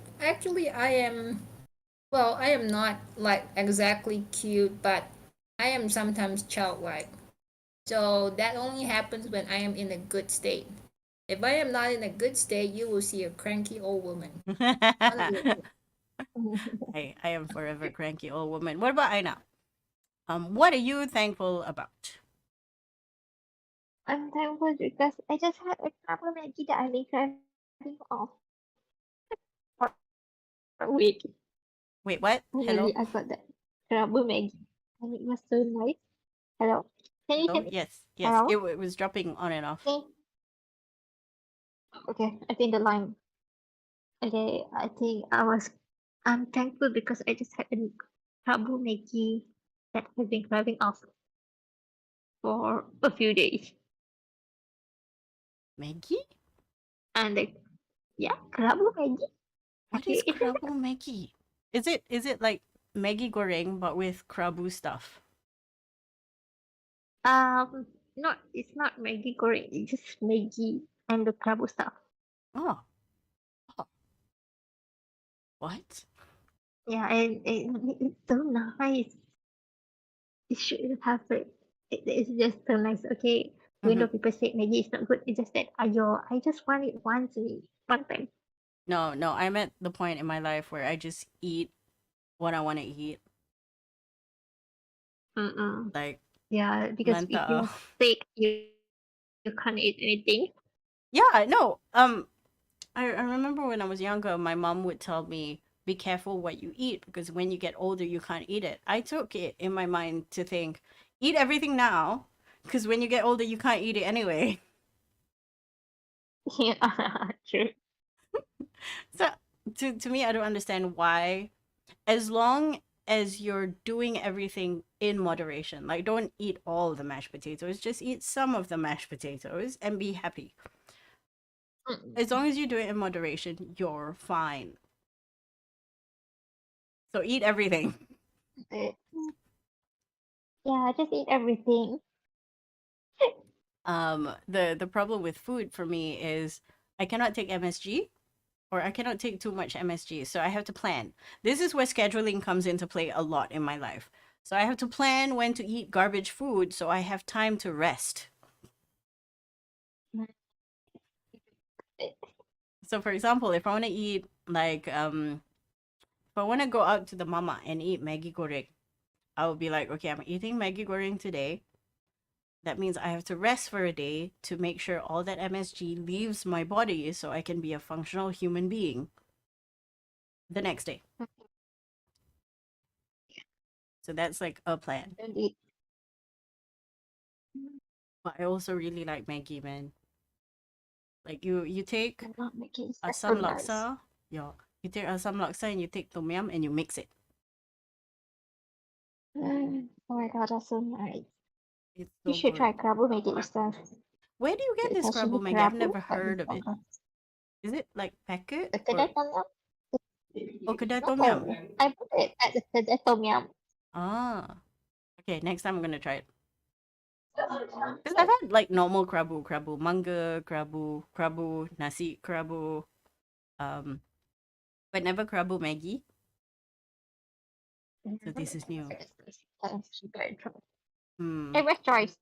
not like exactly cute, but I am sometimes childlike. So that only happens when I am in a good state. If I am not in a good state, you will see a cranky old woman. One of the I am forever cranky old woman. What about Aina? What are you thankful about? I'm thankful because I just had a couple Maggie that I've been craving off for a week. Wait, what? Finally, Hello? I got that Krabu Maggie, and it was so nice. Hello, can you Hello? hear me? Yes, yes. Hello. It was dropping on and off. Okay. Okay, I think the line. Okay, I'm thankful because I just had a Krabu Maggie that has been craving off for a few days. Maggie? And like, yeah, Krabu Maggi. Have What you is eaten it? krabu Maggie? Is it like Maggie goreng but with krabu stuff? No, it's not Maggi goreng. It's just Maggi and the Krabu stuff. Oh, oh, what? Yeah, and it's so nice. You should have it. It's just so nice. Okay, even Hmm. though people say Maggi is not good, it's just that I just want it once a week, one time. No, no, I'm at the point in my life where I just eat what I want to eat. Mm-mm. Like Yeah, because if lanta. you're sick, you can't eat anything. Yeah, no. I remember when I was younger, my mom would tell me, be careful what you eat because when you get older, you can't eat it. I took it in my mind to think, eat everything now because when you get older, you can't eat it anyway. Yeah, true. So to me, I don't understand why, as long as you're doing everything in moderation, like don't eat all the mashed potatoes, just eat some of the mashed potatoes and be happy. As long as you do it in moderation, you're fine. So eat everything. Uh, Yeah, just eat everything. The problem with food for me is I cannot take MSG or I cannot take too much MSG, so I have to plan. This is where scheduling comes into play a lot in my life. So I have to plan when to eat garbage food so I have time to rest. So for example, if I want to eat like if I want to go out to the mama and eat Maggi goreng, I will be like, okay, I'm eating Maggi goreng today. That means I have to rest for a day to make sure all that MSG leaves my body so I can be a functional human being the next day. So that's like a plan. Don't eat. But I also really like Maggi, man. Like you take I'm not making it. That's so asam nice. laksa, yeah, you take asam laksa and you take tom yum and you mix it. Oh my god, that's so nice. It's You so should good. try Krabu Maggi stuff. Where do you get The this sashimi crabble Maggi? I've Krabu, never but heard of it. Is it like packet the or kedai tom yum. kedai tom No, yum? I bought it at the kedai tom yum. Ah, okay. Next time I'm gonna try it. Because I've had like normal krabu manga, krabu nasi krabu, um, but never krabu Maggi. So this is new. Hmm. Hey, where's Joyce?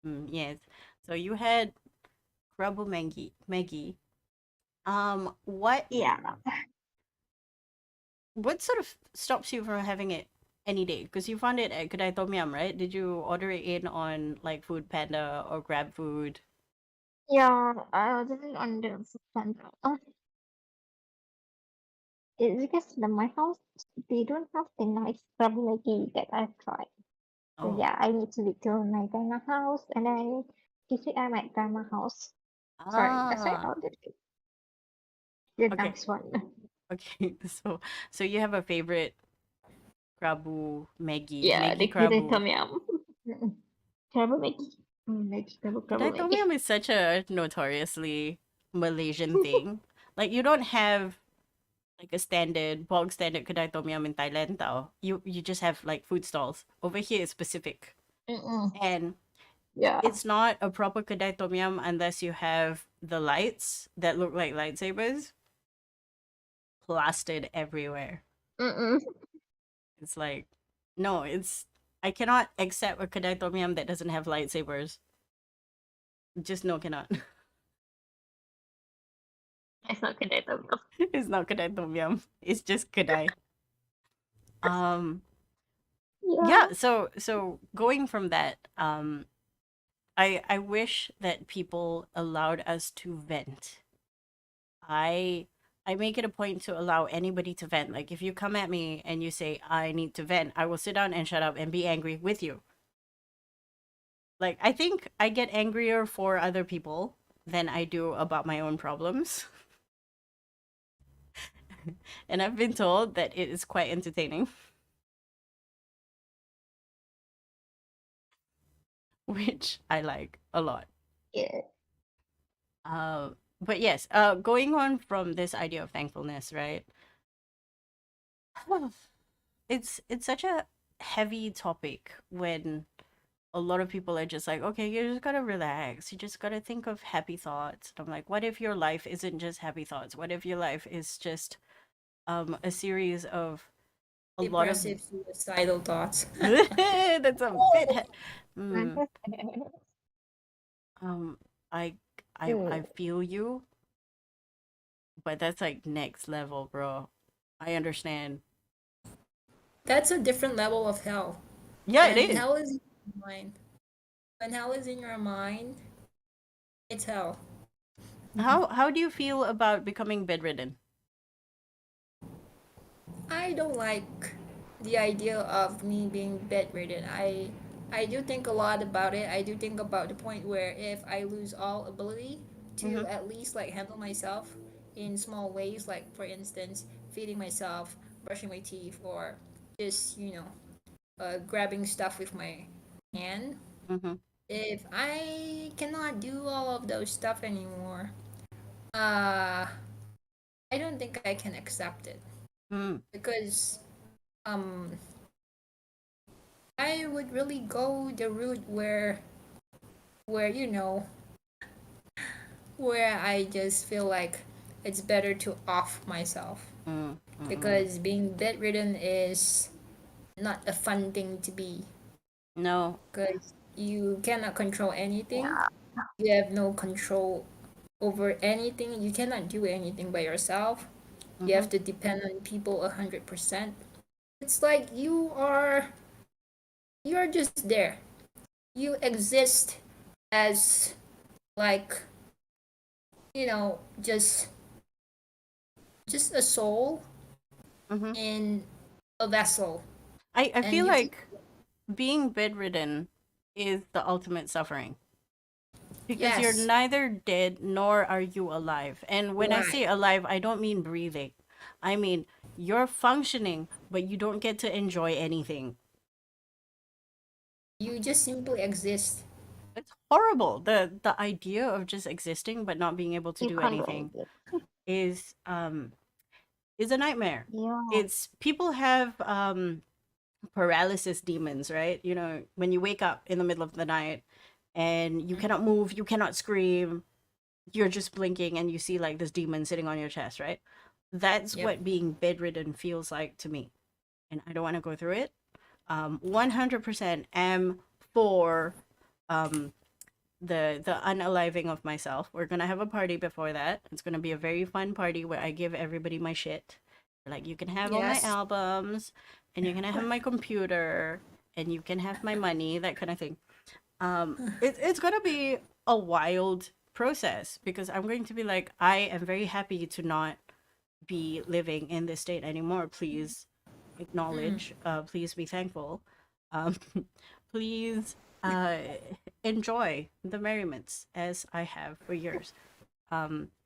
Mm, Yes. So you had krabu Maggi. What yeah. sort of stops you from having it any day? Because you found it at Kedai Tom Yum, right? Did you order it in on like Food Panda or Grab Food? Yeah, I wasn't on the Foodpanda. It's because my house, they don't have the nice Krabu Maggi that I've tried. So Oh. yeah, I need to be to my grandma house, and then this week I'm at grandma house. Sorry, that's why I Ah. ordered the Okay. nice one. Okay. So you have a favorite Krabu Yeah, Maggi the Kidai Krabu. Tom Yum. Krabu Maggi. Maggi Krabu Kedai Tom Maggi. Yum is such a notoriously Malaysian thing. Like you don't have like a standard bog standard kedai tom yum in Thailand tau. You just have like food stalls. Over here it's specific. Mm-mm. And Yeah. it's not a proper kedai tom yum unless you have the lights that look like lightsabers plastered everywhere. Mm-mm. It's like no, it's I cannot accept a kedai tom yum that doesn't have lightsabers. Just no cannot. It's not Kidai Tom Yum. It's not kedai tom yum. It's just kedai. Um Yeah. yeah, so going from that, I wish that people allowed us to vent. I I make it a point to allow anybody to vent. Like if you come at me and you say I need to vent, I will sit down and shut up and be angry with you. Like I think I get angrier for other people than I do about my own problems. And I've been told that it is quite entertaining. which I like a lot. Yeah. Uh, but yes, going on from this idea of thankfulness, right? It's such a heavy topic when a lot of people are just like, okay, you just gotta relax. You just gotta think of happy thoughts. And I'm like, what if your life isn't just happy thoughts? What if your life is just a series of a lot of Depressive, suicidal thoughts. that's a bit mm, um I I Mm. feel you, but that's like next level, bro. I understand. That's a different level of hell. Yeah, it When is. hell is in your mind, when hell is in your mind, it's hell. How do you feel about becoming bedridden? I don't like the idea of me being bedridden. I do think a lot about it. I do think about the point where if I lose all ability to Mm-hmm. at least like handle myself in small ways, like for instance, feeding myself, brushing my teeth, or just grabbing stuff with my hand. Mm-hmm. If I cannot do all of those stuff anymore, uh, I don't think I can accept it Mm. because um I would really go the route where where I just feel like it's better to off myself Mm. Mm-mm. because being bedridden is not a fun thing to be No. because you cannot control anything. Yeah. You have no control over anything. You cannot do anything by yourself. You Mm-hmm. have to depend on people 100%. It's like you're just there. You exist as like you know just just a soul Mm-hmm. in a vessel I and feel you can like being bedridden is the ultimate suffering because you're yes neither dead nor are you alive. And when I say right alive, I don't mean breathing. I mean you're functioning, but you don't get to enjoy anything. you just simply exist. It's horrible. The idea of just existing but not being able to You do can't do anything anything. is is a nightmare. Yeah. It's people have paralysis demons, right? You know, when you wake up in the middle of the night and you cannot move, you cannot scream, you're just blinking and you see like this demon sitting on your chest, right? That's Yep. what being bedridden feels like to me. And I don't want to go through it. 100% am for um, the unaliving of myself. We're gonna have a party before that. It's gonna be a very fun party where I give everybody my shit. Like you can have all my Yes. albums, and you're gonna have my computer, and you can have my money, that kind of thing. It's gonna be a wild process because I'm going to be like, I am very happy to not be living in this state anymore. Please acknowledge. Please be thankful. Um, please uh, enjoy the merriments as I have for years.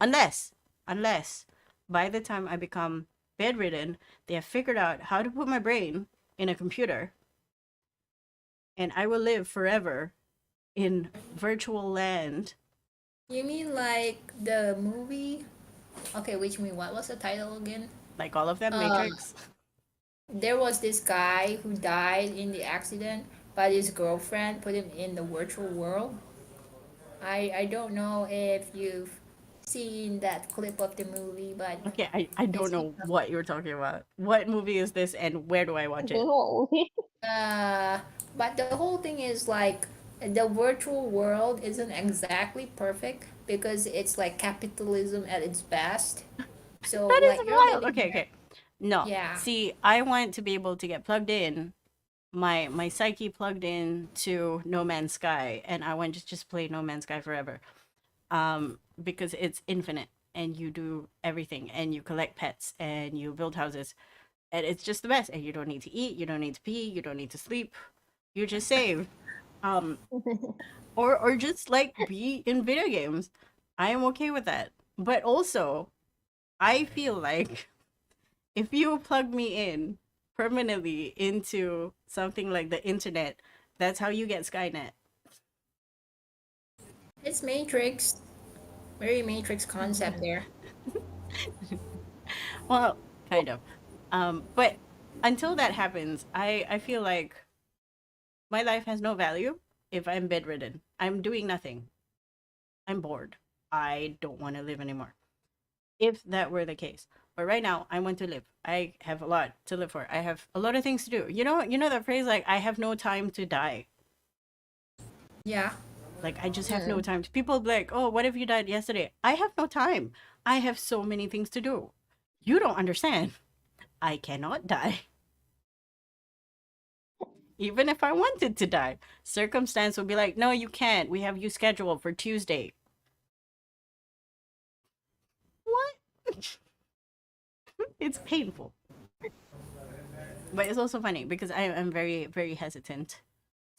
Unless by the time I become bedridden, they have figured out how to put my brain in a computer, and I will live forever in virtual land, You mean like the movie? Okay, which movie? What was the title again? like all of them. uh Matrix. there was this guy who died in the accident, but his girlfriend put him in the virtual world. I don't know if you've seen that clip of the movie, but Okay, I don't it's know what you're talking about. What movie is this, and where do I watch it? No. uh but the whole thing is like the virtual world isn't exactly perfect because it's like capitalism at its best. So That is like you're wild. living Okay, there. okay. No, Yeah. see, I want to be able to get plugged in, my psyche plugged in to No Man's Sky, and I want to just play No Man's Sky forever. Because it's infinite, and you do everything, and you collect pets, and you build houses, and it's just the best. And you don't need to eat, you don't need to pee, you don't need to sleep. You just save. Um, or just like be in video games. I am okay with that. But also, I feel like if you plug me in permanently into something like the internet, that's how you get Skynet. It's Matrix. Very Matrix concept there. Well, kind of. But until that happens, I feel like my life has no value if I'm bedridden. I'm doing nothing. I'm bored. I don't want to live anymore. If that were the case. But right now, I want to live. I have a lot to live for. I have a lot of things to do. You know that phrase like I have no time to die. Yeah. Like I just have no Mm. time. People be like, "Oh, what if you died yesterday?" I have no time. I have so many things to do. You don't understand. I cannot die. Even if I wanted to die, circumstance would be like, "No, you can't. We have you scheduled for Tuesday." What? It's painful. But it's also funny because I am very, very hesitant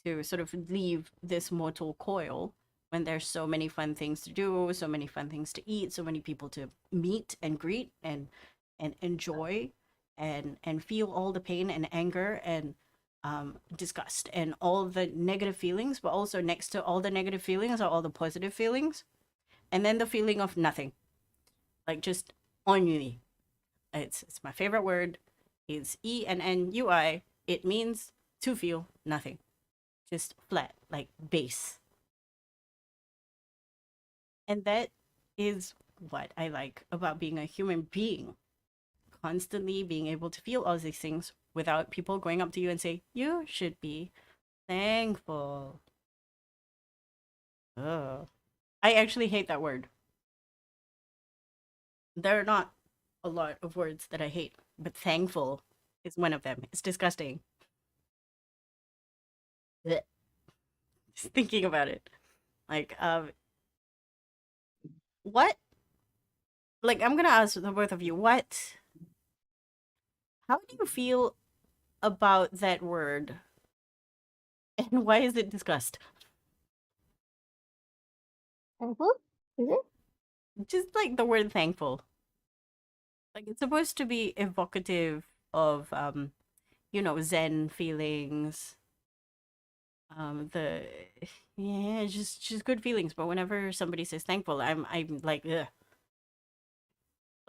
to sort of leave this mortal coil when there's so many fun things to do, so many fun things to eat, so many people to meet and greet and enjoy and feel all the pain and anger and disgust and all the negative feelings, but also next to all the negative feelings are all the positive feelings, and then the feeling of nothing, like just ennui. It's my favorite word. It's ENNUI. It means to feel nothing, just flat, like base. And that is what I like about being a human being. Constantly being able to feel all these things without people going up to you and say, you should be thankful. Ugh. I actually hate that word. There are not a lot of words that I hate, but thankful is one of them. It's disgusting. Blech. Just thinking about it. Like, what? Like, I'm gonna ask the both of you, how do you feel about that word? And why is it disgust? Thankful? Is it? Just like the word thankful. Like it's supposed to be evocative of Zen feelings. The yeah, just good feelings. But whenever somebody says thankful, I'm like, ugh.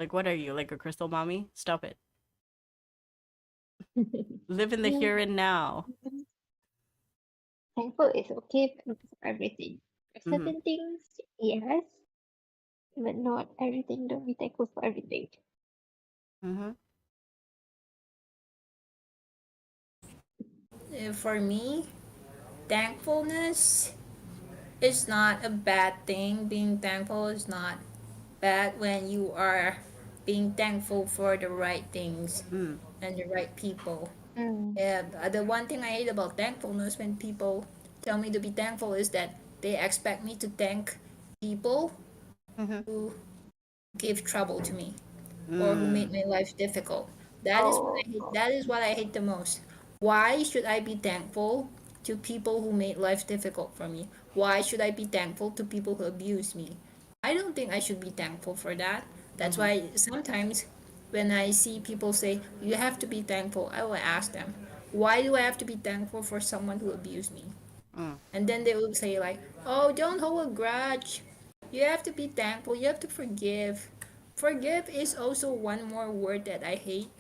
Like what are you? Like a crystal mommy? Stop it. Live in the Mm, here and now. Thankful is okay for everything. For Mm-hmm. certain things, yes, but not everything. Don't be thankful for everything. Mm-hmm. For me, thankfulness is not a bad thing. Being thankful is not bad when you are being thankful for the right things Mm. and the right people. Mm. Yeah, the one thing I hate about thankfulness when people tell me to be thankful is that they expect me to thank people Mm-hmm. who give trouble to me or who Mm. made my life difficult. That is what Oh, I hate. That is what I hate the most. Why should I be thankful to people who made life difficult for me? Why should I be thankful to people who abuse me? I don't think I should be thankful for that. That's Mm-hmm. why sometimes when I see people say you have to be thankful, I will ask them, why do I have to be thankful for someone who abused me? Mm. And then they will say like, "Oh, don't hold a grudge. You have to be thankful. You have to forgive." Forgive is also one more word that I hate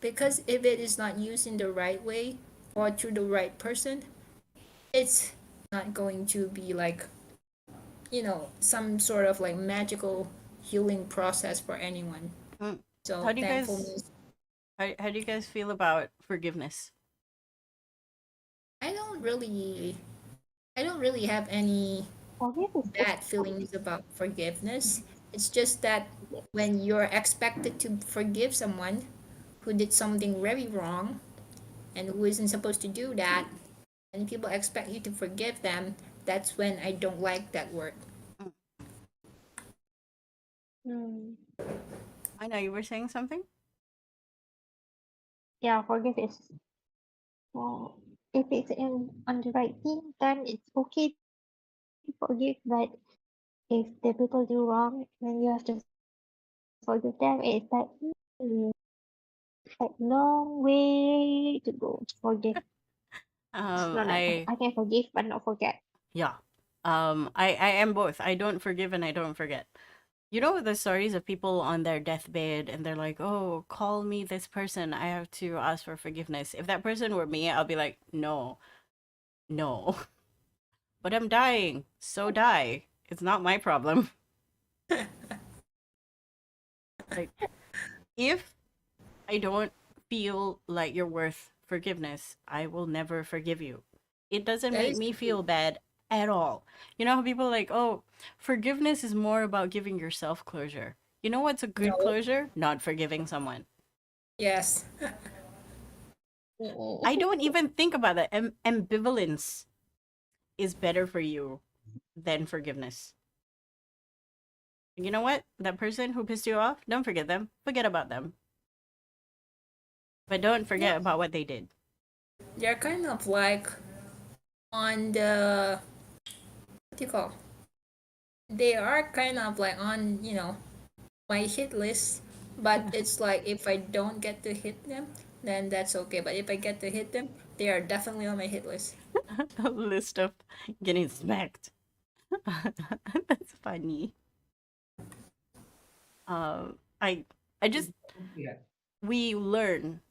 because if it is not used in the right way or through the right person, it's not going to be like, some sort of like magical healing process for anyone. Mm. So How do you guys thankfulness, how do you guys feel about forgiveness? I don't really I don't really have any forgive is just bad feelings about forgiveness. It's just that when you're expected to forgive someone who did something very wrong and who isn't supposed to do that, and people expect you to forgive them, that's when I don't like that word. Mm. mm, I know you were saying something. yeah, forgive is well, if it's in on the right thing, then it's okay to forgive. But if the people do wrong, then you have to forgive them. It's like long way to go to forgive. No, no, I I can forgive but not forget. Yeah. I am both. I don't forgive and I don't forget. You know the stories of people on their deathbed and they're like, "Oh, call me this person. I have to ask for forgiveness." If that person were me, I'll be like, "No, no." But I'm dying, so die. It's not my problem. Like, if I don't feel like you're worth forgiveness, I will never forgive you. It doesn't That make is me true. feel bad at all. You know how people are like, oh, forgiveness is more about giving yourself closure. You know what's a good No. closure? Not forgiving someone. Yes. I don't even think about that. Ambivalence is better for you than forgiveness. You know what? That person who pissed you off, don't forget them. Forget about them. But don't Yeah. forget about what they did. They're kind of like on the what do you call? They are kind of like on, my hit list, but it's like if I don't get to hit them, then that's okay. But if I get to hit them, they are definitely on my hit list. A list of getting smacked. That's funny. Um, I I just we learn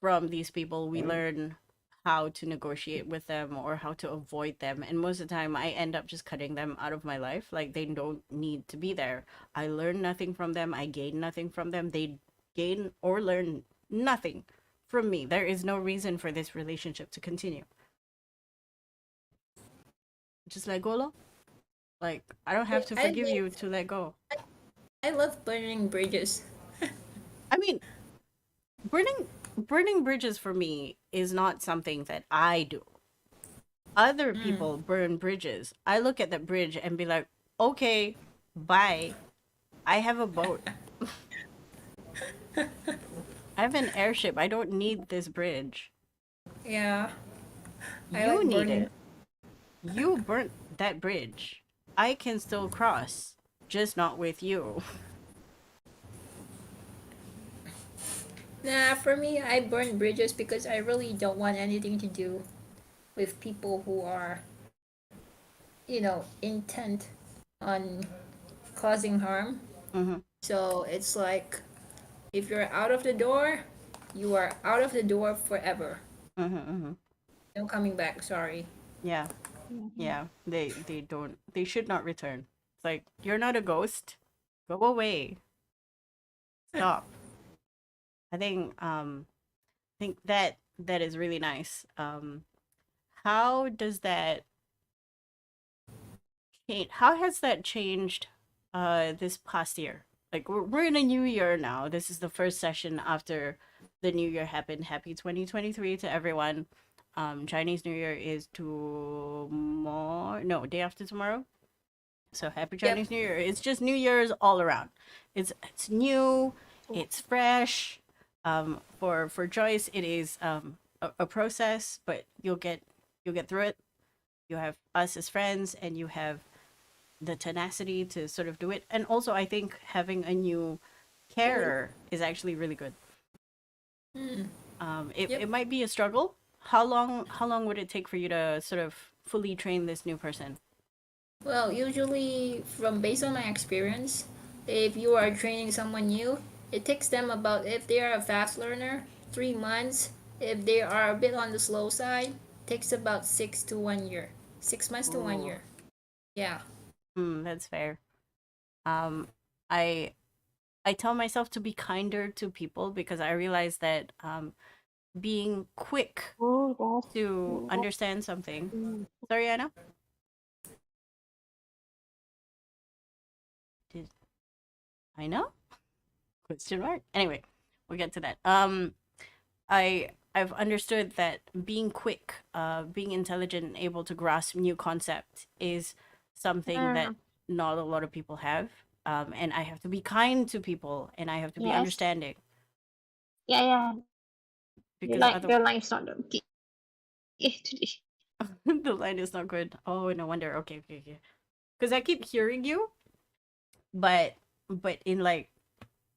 from these people. We learn how to negotiate with them or how to avoid them. And most of the time, I end up just cutting them out of my life. Like they don't need to be there. I learn nothing from them. I gain nothing from them. They gain or learn nothing from me. There is no reason for this relationship to continue. Just let go, lor. Like I don't have to I forgive love you to let go. I love burning bridges. I mean, burning bridges for me is not something that I do. Other Mm. people burn bridges. I look at that bridge and be like, okay, bye. I have a boat. I have an airship. I don't need this bridge. Yeah, I You like need burning. it. You burnt that bridge. I can still cross, just not with you. Nah, for me, I burn bridges because I really don't want anything to do with people who are, intent on causing harm. Mm-hmm, So it's like if you're out of the door, you are out of the door forever. mm-hmm, mm-hmm. No coming back, sorry. Yeah, Mhm. yeah. They don't. They should not return. It's like you're not a ghost. Go away. Stop. I think that is really nice. How does that change? How has that changed this past year? Like we're in a new year now. This is the first session after the new year happened. Happy 2023 to everyone. Chinese New Year is tomorrow. No, day after tomorrow. So happy Yep. Chinese New Year. It's just New Year's all around. It's new, it's fresh. For Joyce it is a process, but you'll get through it. You have us as friends and you have the tenacity to sort of do it. And also I think having a new carer is actually really good. Mm. It Yep. might be a struggle. How long would it take for you to sort of fully train this new person? Well, usually, from based on my experience, if you are training someone new, it takes them about, if they are a fast learner, 3 months. If they are a bit on the slow side, takes about 6 to 1 year. 6 months to one Oh, year. Yeah. that's fair. Um, I I tell myself to be kinder to people because I realize that being quick Oh, that's to understand something. mm, Sorry, Anna. Did I know? Question mark. Anyway, we'll get to that. I've understood that being quick, being intelligent, and able to grasp new concept is something that mm, not a lot of people have. And I have to be kind to people, and I have to be yes. understanding Yeah, yeah. because other The line's not okay today. the line is not good. Oh, no wonder. Okay, okay, okay. Because I keep hearing you, but in like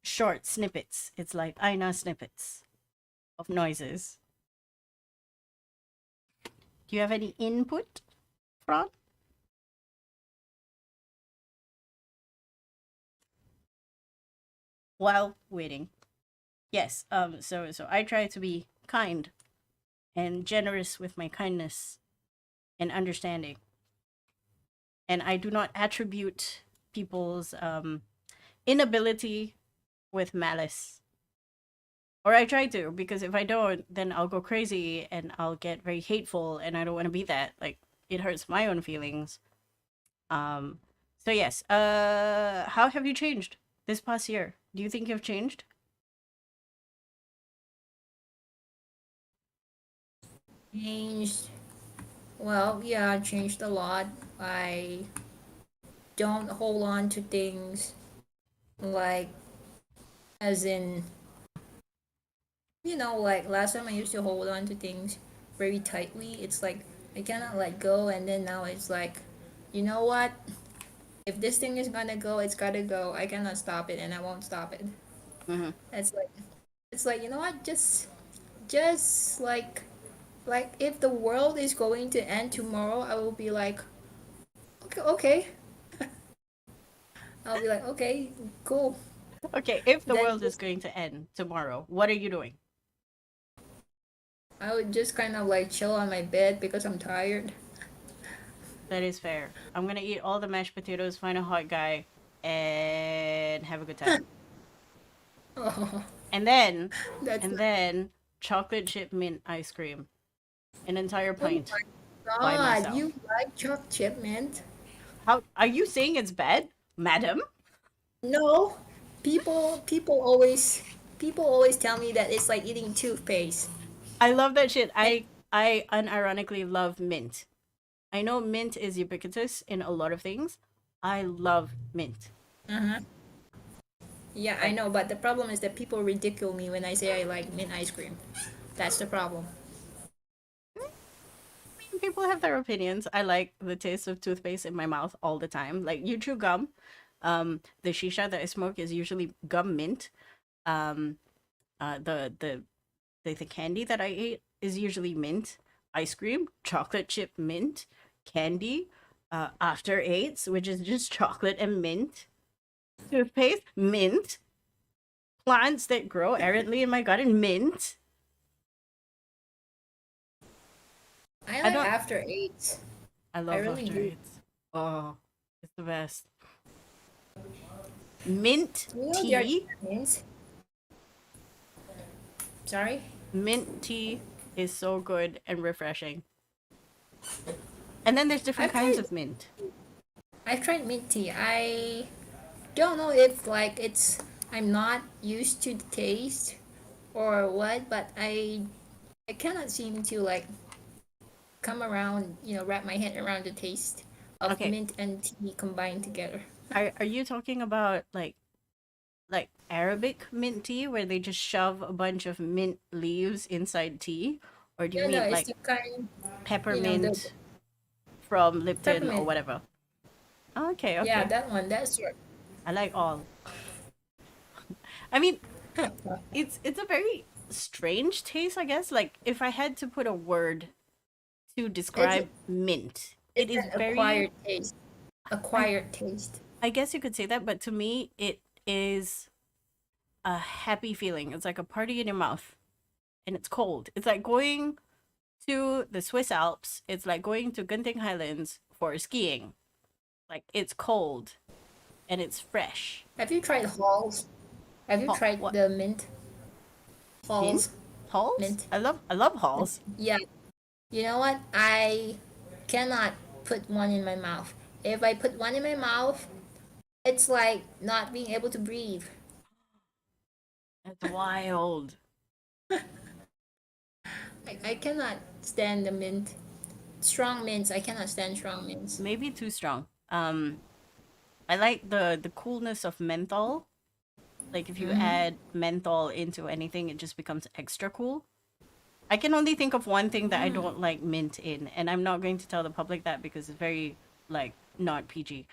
short snippets. It's like Aina snippets of noises. Do you have any input, Fran? while waiting. Yes. So I try to be kind and generous with my kindness and understanding, and I do not attribute people's inability with malice. Or I try to, because if I don't, then I'll go crazy and I'll get very hateful, and I don't want to be that. Like, it hurts my own feelings. Um, so yes. How have you changed this past year? Do you think you've changed? Changed. Well, yeah, changed a lot. I don't hold on to things like, as in, like last time I used to hold on to things very tightly. It's like I cannot let go, and then now it's like, you know what? If this thing is gonna go, it's gotta go. I cannot stop it, and I won't stop it. Mm-hmm. It's like, you know what? Just like if the world is going to end tomorrow, I will be like, okay, okay. I'll be like, okay, cool. Okay, if the Then world is going to end tomorrow, what are you doing? I would just kind of like chill on my bed because I'm tired. That is fair. I'm gonna eat all the mashed potatoes, find a hot guy, and have a good time. Oh, And then, that's and then, chocolate chip mint ice cream, an entire oh pint my by god, myself. you like chocolate chip mint? How are you saying it's bad, madam? No, people always tell me that it's like eating toothpaste. I love that shit. And I unironically love mint. I know mint is ubiquitous in a lot of things. I love mint. uh-huh. Yeah, I Like, know, but the problem is that people ridicule me when I say I like mint ice cream. That's the problem. people have their opinions. I like the taste of toothpaste in my mouth all the time. Like, you chew gum. The shisha that I smoke is usually gum mint. Um, the candy that I ate is usually mint. Ice cream, chocolate chip mint, candy, after eights, which is just chocolate and mint. Toothpaste, mint. Plants that grow errantly in my garden, mint. I I like don't. after eight. I I love really after do. eights. Oh, it's the best. Mint There are tea. different mints. Sorry. Mint tea is so good and refreshing. And then there's different I've kinds tried of mint. I've tried mint tea. I don't know if like I'm not used to the taste or what, but I cannot seem to like come around, wrap my head around the taste of Okay, mint and tea combined together. are you talking about like Arabic mint tea where they just shove a bunch of mint leaves inside tea, or do you No, no, mean it's like the kind, the peppermint from Lipton or peppermint. whatever? Okay, Yeah, okay. that one. That's your. I like all. I mean, it's a very strange taste, I guess. Like, if I had to put a word to It's describe mint, it it's is an very acquired taste. I Acquired taste. I guess you could say that, but to me it is a happy feeling. It's like a party in your mouth, and it's cold. It's like going to the Swiss Alps. It's like going to Genting Highlands for skiing. Like, it's cold and it's fresh. Have you tried Halls? Have you tried What, the mint? mint? Halls? Halls? Mint. I love halls. Yeah. You know what? I cannot put one in my mouth. If I put one in my mouth, it's like not being able to breathe. That's wild. I cannot stand the mint. Strong mints. I cannot stand strong mints. Maybe too strong. I like the coolness of menthol. Like, if you Mm-hmm. add menthol into anything, it just becomes extra cool. I can only think of one thing that I don't like mint in, and I'm not going to tell the public that because it's very, like, not PG.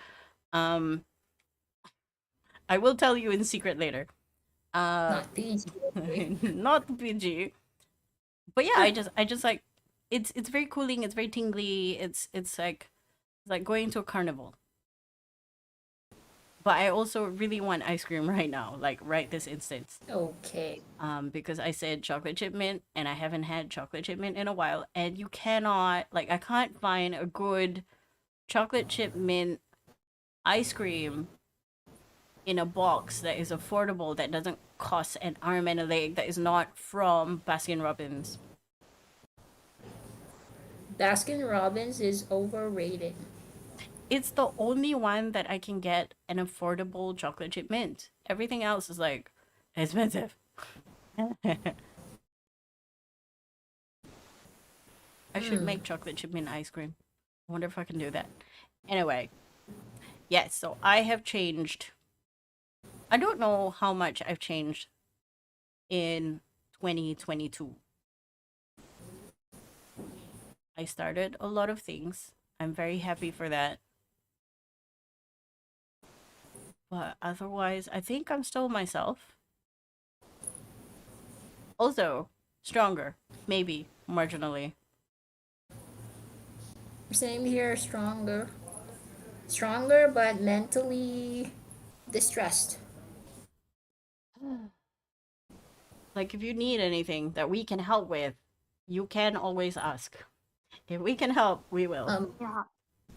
Um, I will tell you in secret later. Uh, Not PG. Okay. not PG. But yeah, I just like, it's very cooling. It's very tingly. It's like going to a carnival. But I also really want ice cream right now, like right this instance. Okay. Because I said chocolate chip mint and I haven't had chocolate chip mint in a while, and you cannot, like, I can't find a good chocolate chip mint ice cream in a box that is affordable, that doesn't cost an arm and a leg, that is not from Baskin Robbins. Baskin Robbins is overrated. It's the only one that I can get an affordable chocolate chip mint. Everything else is like expensive. I should make chocolate chip mint ice cream. I wonder if I can do that. Anyway, yes, so I have changed. I don't know how much I've changed in 2022. I started a lot of things. I'm very happy for that. But otherwise, I think I'm still myself. Also, stronger, maybe, marginally. Same here, stronger. Stronger, but mentally distressed. Like, if you need anything that we can help with, you can always ask. If we can help, we will. Yeah.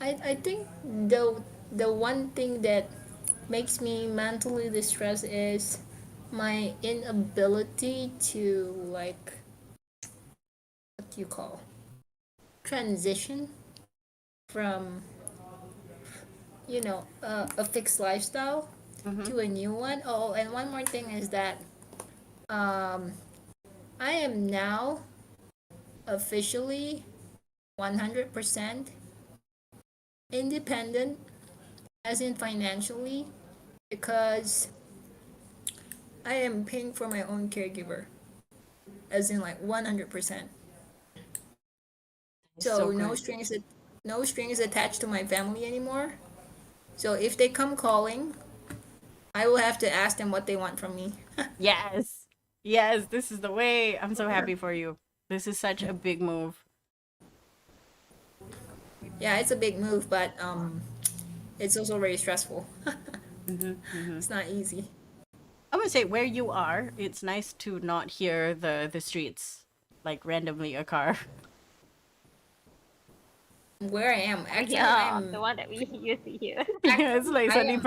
I think the one thing that makes me mentally distressed is my inability to, like, what do you call, transition from, a fixed lifestyle to a new one. Oh, and one more thing is that I am now officially 100% independent, as in financially, because I am paying for my own caregiver, as in like 100%. So no good. strings, no strings attached to my family anymore. So if they come calling, I will have to ask them what they want from me. Yes. Yes, this is the way. I'm so happy for you. This is such a big move. Yeah, it's a big move, but it's also very stressful. It's not easy. I'm gonna say where you are, it's nice to not hear the streets, like randomly a car. Where I am, actually, Yeah, the one that we used to hear. Yeah, it's like I suddenly am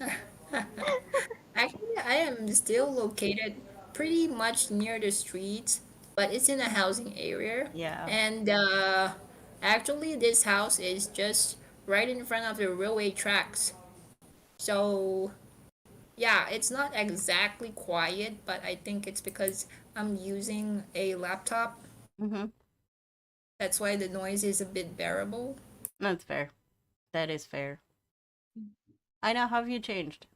pew. actually I am still located pretty much near the streets, but it's in a housing area, Yeah. and actually this house is just right in front of the railway tracks. So yeah, it's not exactly quiet, but I think it's because I'm using a laptop. Mm-hmm. That's why the noise is a bit bearable. That's fair. That is fair. I know. How have you changed?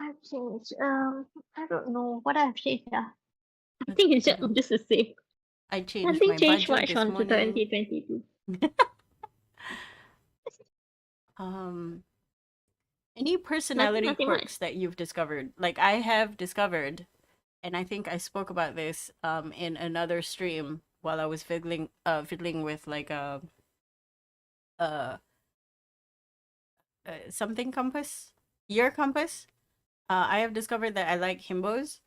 I've changed. I don't know what I've changed. Yeah. I Let's think I don't. I'm just the same. I changed Nothing my changed budget much this on to morning. 2022. um, any Nothing, personality nothing much. quirks that you've discovered? Like I have discovered, and I think I spoke about this in another stream while I was fiddling with like a something compass, year compass. I have discovered that I like himbos.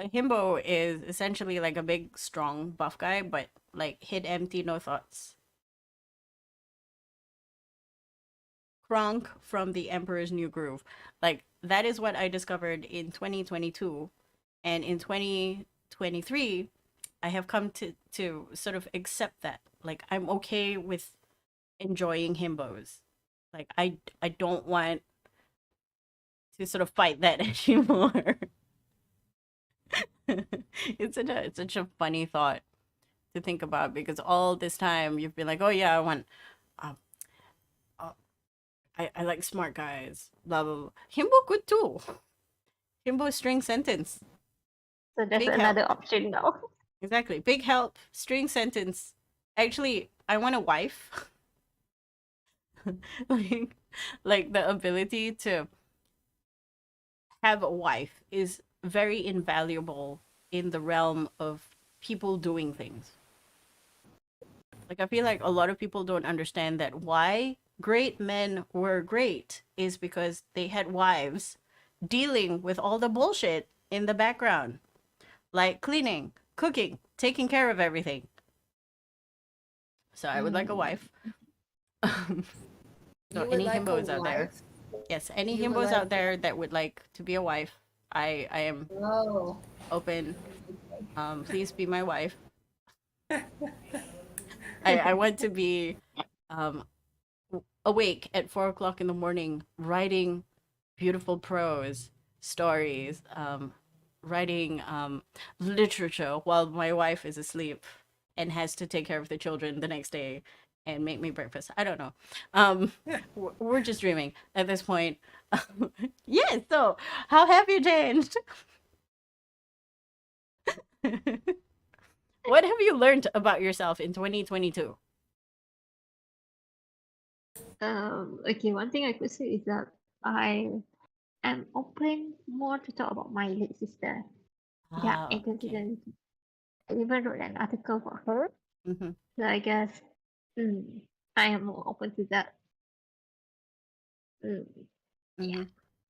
A himbo is essentially like a big, strong, buff guy, but like head empty, no thoughts. Kronk from the Emperor's New Groove. Like that is what I discovered in 2022, and in 2023, I have come to sort of accept that. Like I'm okay with enjoying himbos. Like I don't want to sort of fight that anymore. It's such a funny thought to think about because all this time you've been like, oh yeah, I want, uh, uh, I like smart guys, blah blah blah. Himbo good too. Himbo string sentence, So there's big help. another option now. Exactly, big help. String sentence. Actually, I want a wife. like, like the ability to have a wife is very invaluable in the realm of people doing things. Like, I feel like a lot of people don't understand that why great men were great is because they had wives dealing with all the bullshit in the background, like cleaning, cooking, taking care of everything. So I would like a Mm. wife. So You would any like a himbos out there, wife? yes, any You would himbos like, out there that would like to be a wife, I am oh, open. Please be my wife. I want to be um awake at 4 o'clock in the morning, writing beautiful prose stories, writing literature while my wife is asleep and has to take care of the children the next day and make me breakfast. I don't know. We're just dreaming at this point. Yes. So, how have you changed? What have you learned about yourself in 2022? Okay, one thing I could say is that I am open more to talk about my late sister. Yeah, Ah, I okay. consider I even wrote an article for her. Mm-hmm. So I guess mm, I am more open to that. Mm, yeah. Mm-hmm.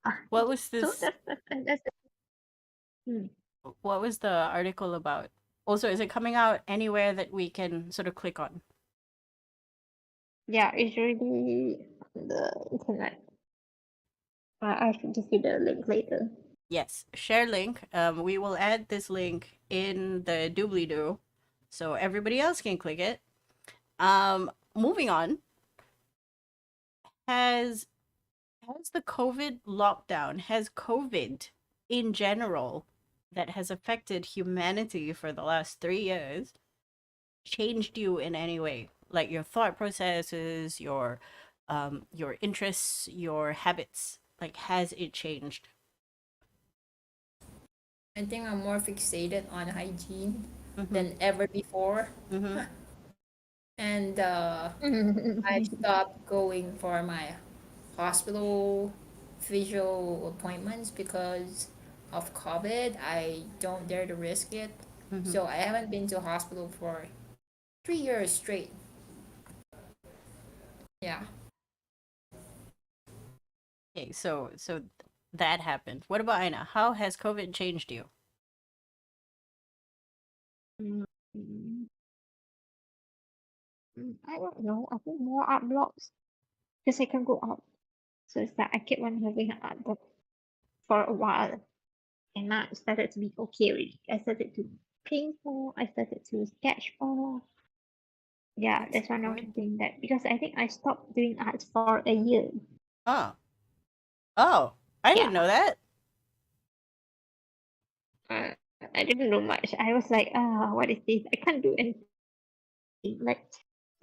Ah, What okay. was So this? that's mm, What was the article about? Also, is it coming out anywhere that we can sort of click on? yeah, it's really on the internet. I should give you the link later. Yes, share link. We will add this link in the doobly doo, so everybody else can click it. Moving on. Has the COVID lockdown, has COVID in general that has affected humanity for the last 3 years changed you in any way? Like your thought processes, your interests, your habits. Like, has it changed? I think I'm more fixated on hygiene Mm-hmm. than ever before. Mm-hmm. And I stopped going for my hospital visual appointments because of COVID. I don't dare to risk it. Mm-hmm. So I haven't been to hospital for 3 years straight. Yeah. Okay, so that happened. What about Aina? How has COVID changed you? Mm, mm, I don't know. I think more art blocks because I can go out. So it's that I kept on having an art block for a while, and now it started to be okay already. I started to paint more. I started to sketch more. Yeah, That's that's one of the good. things that because I think I stopped doing arts for a year. Oh, oh, I Yeah, didn't know that. uh, I didn't know much. I was like, what is this? I can't do anything. Like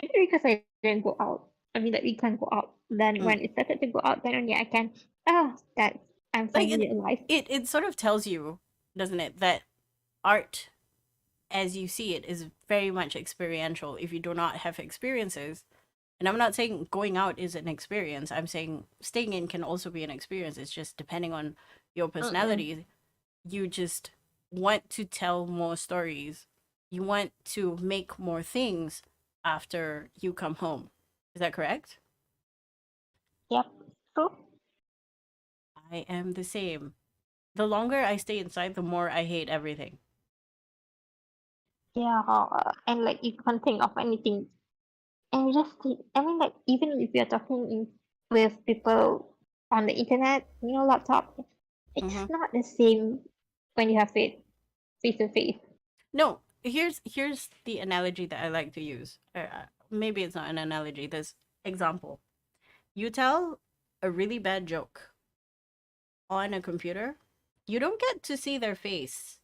maybe because I didn't go out. I mean, like we can't go out. Then Mm. when it started to go out, then only I can. That I'm Like finally alive. it sort of tells you, doesn't it, that art as you see it is very much experiential. If you do not have experiences, and I'm not saying going out is an experience, I'm saying staying in can also be an experience. It's just depending on your Mm-mm. personality. You just want to tell more stories. You want to make more things after you come home. Is that correct? Yep. True. I am the same. The longer I stay inside, the more I hate everything. Yeah. And like you can't think of anything. And you just think, I mean, like even if you're talking with people on the internet, laptop, it's Mm-hmm. not the same when you have it face to face. No, here's the analogy that I like to use. Maybe it's not an analogy. This example: you tell a really bad joke on a computer, you don't get to see their face.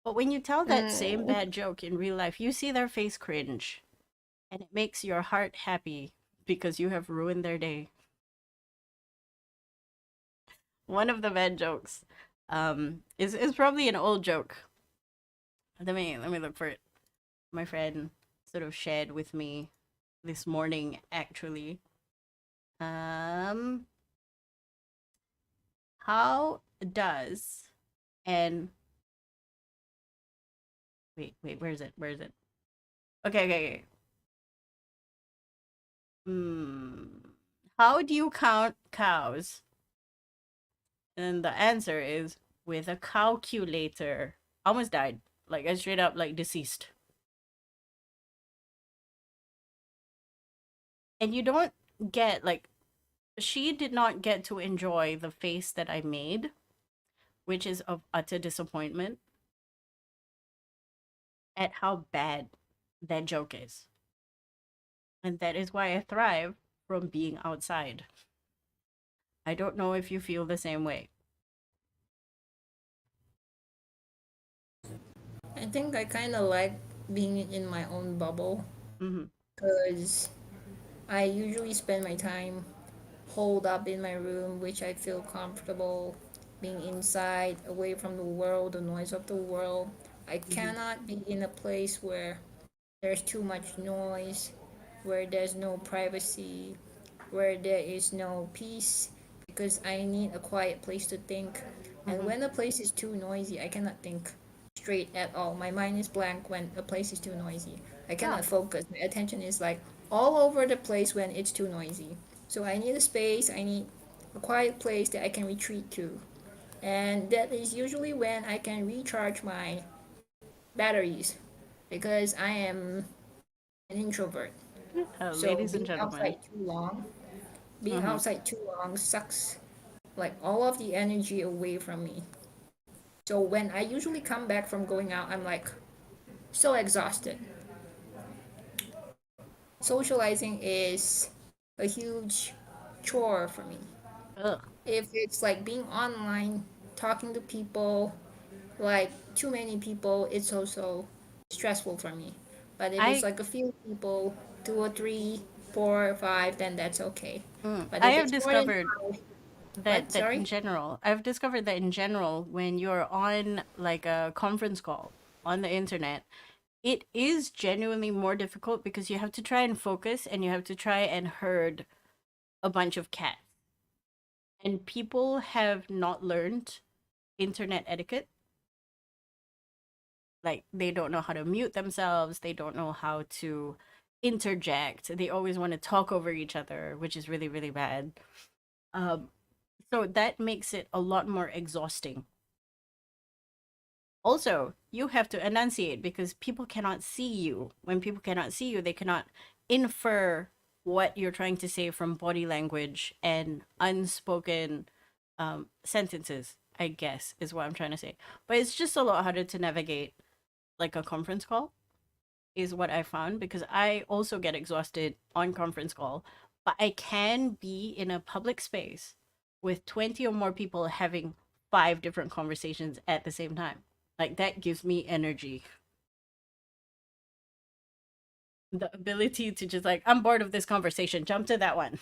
But when you tell that same Mm, bad joke in real life, you see their face cringe, and it makes your heart happy because you have ruined their day. One of the bad jokes, is probably an old joke. Let me look for it. My friend sort of shared with me this morning, actually. Um, how does and wait, where is it? Where is it? Okay. How do you count cows? And the answer is with a calculator. Almost died. Like I straight up like deceased. And you don't get like she did not get to enjoy the face that I made, which is of utter disappointment at how bad that joke is. And that is why I thrive from being outside. I don't know if you feel the same way. I think I kind of like being in my own bubble because I usually spend my time holed up in my room, which I feel comfortable being inside, away from the world, the noise of the world. I cannot be in a place where there's too much noise, where there's no privacy, where there is no peace, because I need a quiet place to think. And when a place is too noisy, I cannot think straight at all. My mind is blank when a place is too noisy. I cannot focus. My attention is like all over the place when it's too noisy. So I need a space, I need a quiet place that I can retreat to. And that is usually when I can recharge my batteries because I am an introvert. So Ladies and being gentlemen. outside too long, sucks like all of the energy away from me. So when I usually come back from going out, I'm like so exhausted. Socializing is a huge chore for me. Ugh. If it's like being online, talking to people, like too many people, it's also stressful for me. But if it's I like a few people, two or three, four or five, then that's okay. But I if have it's more than discovered five, that what? in Sorry? general, I've discovered that in general, when you're on like a conference call on the internet, it is genuinely more difficult because you have to try and focus and you have to try and herd a bunch of cats. And people have not learned internet etiquette. Like they don't know how to mute themselves, they don't know how to interject. They always want to talk over each other, which is really, really bad. Um, so that makes it a lot more exhausting. Also, you have to enunciate because people cannot see you. When people cannot see you, they cannot infer what you're trying to say from body language and unspoken sentences, I guess, is what I'm trying to say. But it's just a lot harder to navigate like a conference call, is what I found, because I also get exhausted on conference call, but I can be in a public space with 20 or more people having 5 different conversations at the same time. Like that gives me energy. The ability to just like, I'm bored of this conversation, jump to that one.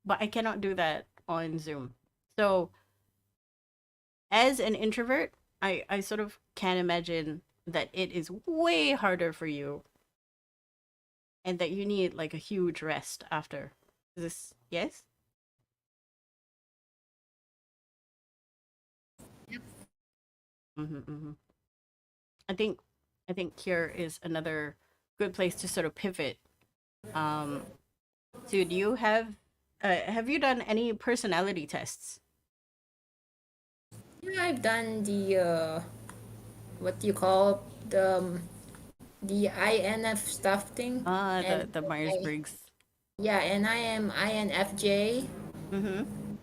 But I cannot do that on Zoom. So as an introvert, I sort of can imagine that it is way harder for you and that you need like a huge rest after. Is this yes? Mm-hmm. I think here is another good place to sort of pivot. Um, so do you have you done any personality tests? Yeah, I've done the what do you call the INF stuff thing, Ah, and the Myers I Briggs. yeah, and I am INFJ, Mm-hmm.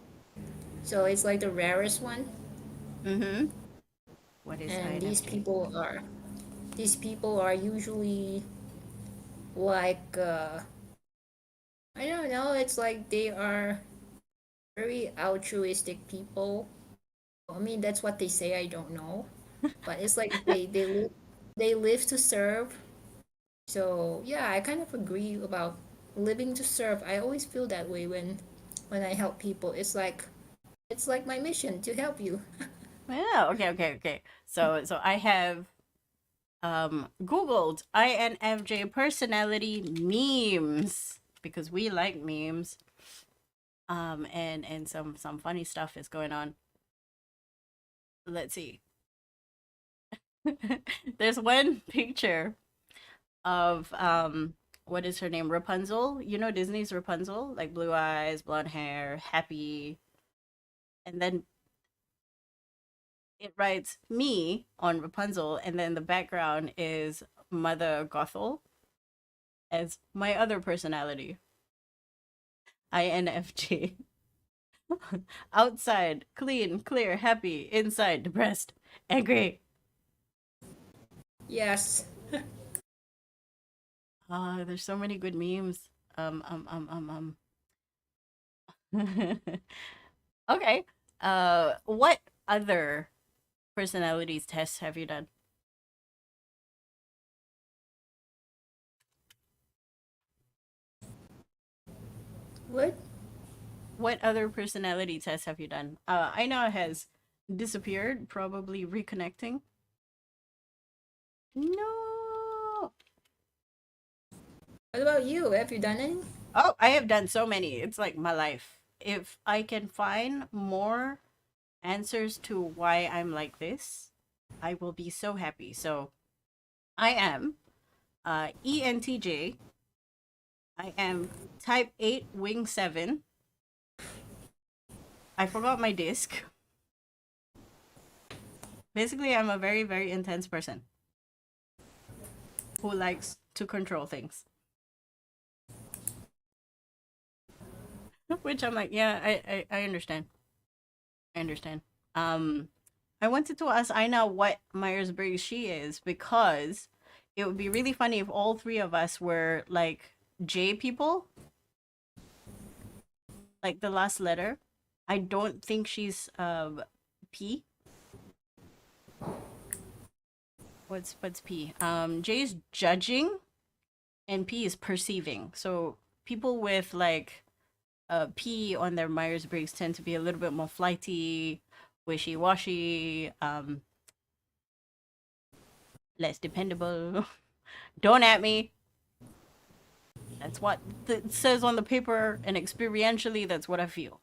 so it's like the rarest one. Mm-hmm. What is And INFJ? these people are usually like I don't know. It's like they are very altruistic people. I mean, that's what they say. I don't know, but it's like they live to serve. So yeah, I kind of agree about living to serve. I always feel that way when I help people. It's like my mission to help you. Yeah, okay. So I have Googled INFJ personality memes because we like memes. And some funny stuff is going on. Let's see. There's one picture of what is her name? Rapunzel. You know Disney's Rapunzel? Like blue eyes, blonde hair, happy. And then it writes me on Rapunzel, and then the background is Mother Gothel as my other personality. INFJ. Outside, clean, clear, happy. Inside, depressed, angry. Yes. There's so many good memes. Okay. What other personalities tests have you done? What? What other personality tests have you done? Aina has disappeared, probably reconnecting. No. What about you? Have you done any? Oh, I have done so many. It's like my life. If I can find more answers to why I'm like this, I will be so happy. So I am ENTJ. I am type 8 wing 7. I forgot my disc. Basically, I'm a very, very intense person who likes to control things. Which I'm like, yeah, I understand. I understand. I wanted to ask Aina what Myers-Briggs she is, because it would be really funny if all three of us were like J people. Like the last letter. I don't think she's P. What's P? J is judging and P is perceiving. So people with like P on their Myers-Briggs tend to be a little bit more flighty, wishy-washy, less dependable. Don't at me. That's what it says on the paper, and experientially, that's what I feel.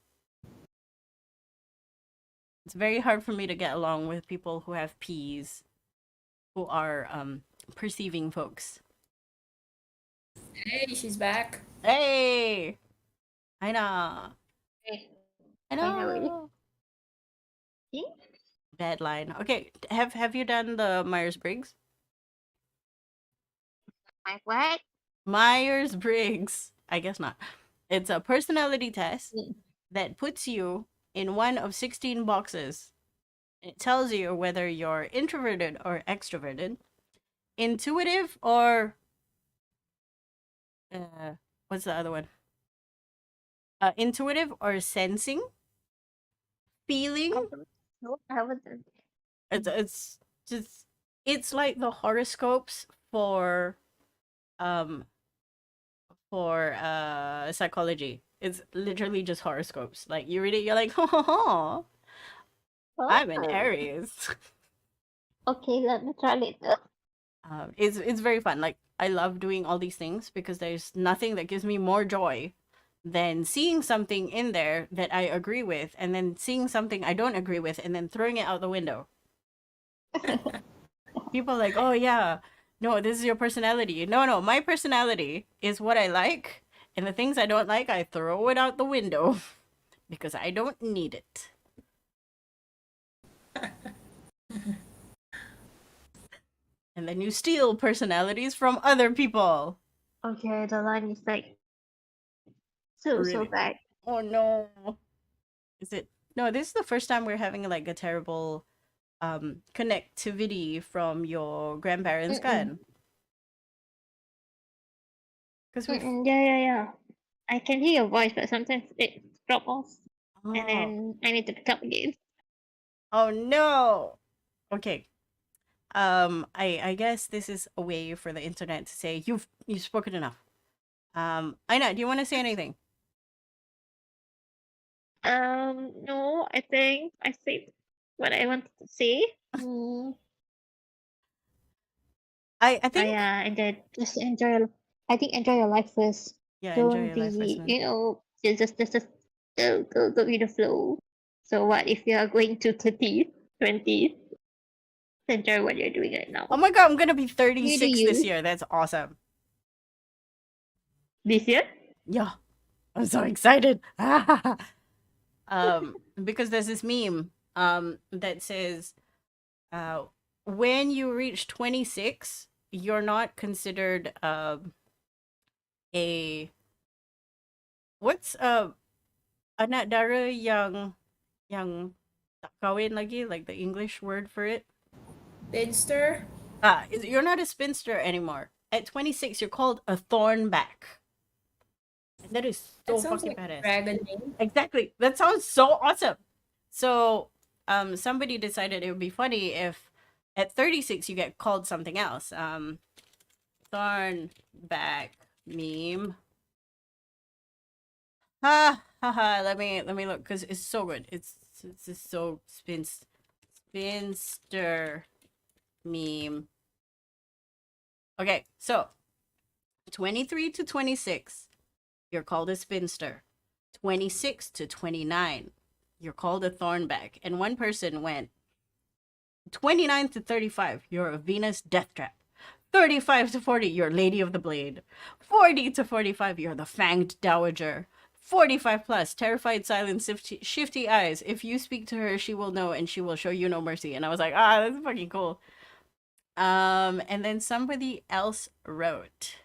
It's very hard for me to get along with people who have P's, who are perceiving folks. Hey, she's back. Hey, I know. Hey, I finally. know. See? Bad line. Okay, have you done the Myers-Briggs? My what? Myers-Briggs. I guess not. It's a personality test Mm. that puts you in one of 16 boxes. It tells you whether you're introverted or extroverted, intuitive or what's the other one? Intuitive or sensing, feeling. No, I wasn't. It's just, it's like the horoscopes for psychology. It's literally just horoscopes. Like you read it, you're like, oh, I'm an Oh. Aries. Okay, let me try later. It's very fun. Like I love doing all these things because there's nothing that gives me more joy than seeing something in there that I agree with, and then seeing something I don't agree with, and then throwing it out the window. People are like, oh yeah, no, this is your personality. No, my personality is what I like, and the things I don't like, I throw it out the window because I don't need it. And then you steal personalities from other people. Okay, the line is like so Really? bad. Oh no. Is it? No, this is the first time we're having like a terrible connectivity from your grandparents kan? Because we Yeah. I can hear your voice, but sometimes it drop off, and oh. then I need to pick up again. Oh no. Okay. I guess this is a way for the internet to say you've spoken enough. Aina, do you want to say anything? No, I think I said what I wanted to say. I think Just enjoy your. I think enjoy your life first. yeah, enjoy Don't your life be, first, man. just go with the flow. So what if you are going to 30, 20? enjoy what you're doing right now. Oh my god, I'm gonna be You do 36 this you. year. That's awesome. This year? Yeah, I'm so excited. Because there's this meme that says when you reach 26, you're not considered a what's anak dara yang tak kawin lagi, like the English word for it. Spinster. You're not a spinster anymore. At 26, you're called a thornback. And that is so That sounds fucking like a badass. dragon name. Exactly. That sounds so awesome. So, somebody decided it would be funny if at 36 you get called something else. Thornback meme. Ha ha ha. Let me look because it's so good. It's just so spinster meme. Okay, so 23 to 26, you're called a spinster. 26 to 29, you're called a thornback. And one person went 29 to 35, you're a Venus death trap. 35 to 40, you're Lady of the Blade. 40 to 45, you're the Fanged Dowager. 45 plus, terrified silent shifty eyes. If you speak to her, she will know and she will show you no mercy. And I was like, that's fucking cool. And then somebody else wrote,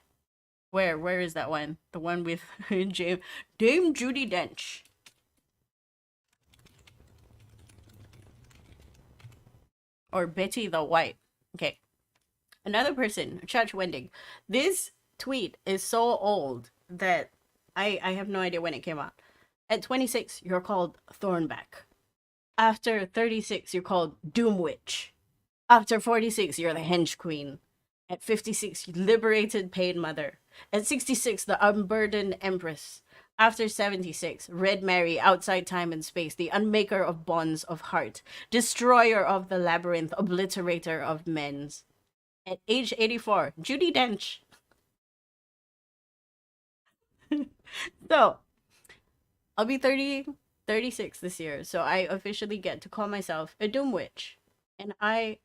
where is that one? The one with Dame Judi Dench. Or Betty the White. Okay. Another person, Church Wending. This tweet is so old that I have no idea when it came out. At 26, you're called Thornback. After 36, you're called Doom Witch. After 46, you're the Henge Queen. At 56, Liberated Paid Mother. At 66, the Unburdened Empress. After 76, Red Mary, Outside Time and Space, the Unmaker of Bonds of Heart, Destroyer of the Labyrinth, Obliterator of Men's. At age 84, Judi Dench. So, I'll be 36 this year, so I officially get to call myself a Doom Witch. And I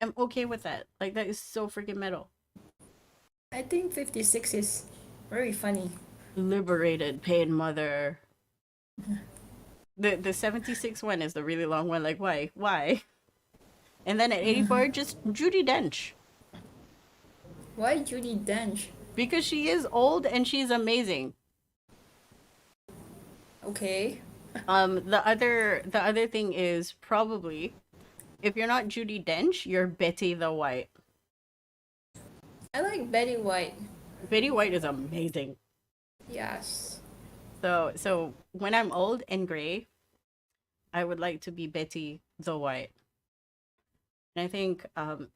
am okay with that. Like, that is so freaking metal. I think 56 is very funny. Liberated Paid Mother. The 76 one is the really long one. Like, why? And then at 84, just Judi Dench. Why Judi Dench? Because she is old and she's amazing. Okay. The other thing is probably, if you're not Judi Dench, you're Betty the White. I like Betty White. Betty White is amazing. Yes. So when I'm old and gray, I would like to be Betty the White. And I think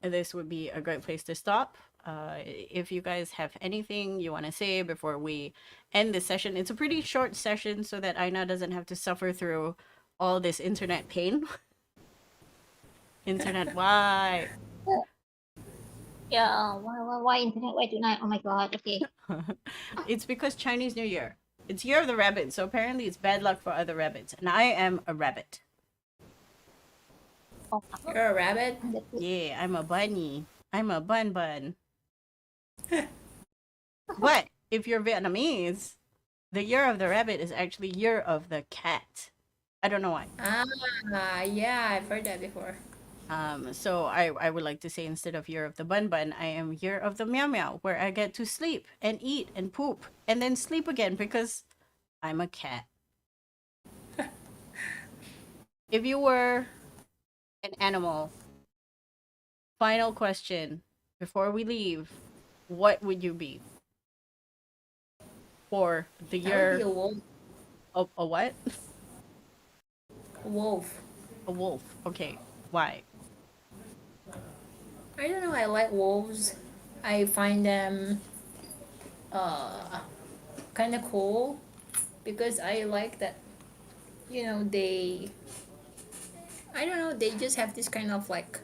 this would be a great place to stop. If you guys have anything you want to say before we end this session, it's a pretty short session so that Aina doesn't have to suffer through all this internet pain. Internet, why? Yeah, why internet? Why tonight? Oh my god, okay. It's because Chinese New Year. It's Year of the Rabbit, so apparently it's bad luck for other rabbits. And I am a rabbit. Oh, You're a rabbit? Yeah, I'm a bunny. I'm a bun. But if you're Vietnamese, the Year of the Rabbit is actually Year of the Cat. I don't know why. Yeah, I've heard that before. So I would like to say instead of Year of the Bun, I am Year of the Meow Meow, where I get to sleep and eat and poop and then sleep again because I'm a cat. If you were an animal, final question before we leave, what would you be? For the I would year be a wolf. a what? A wolf. A wolf. Okay. Why? I don't know, I like wolves. I find them kind of cool because I like that, I don't know, they just have this kind of like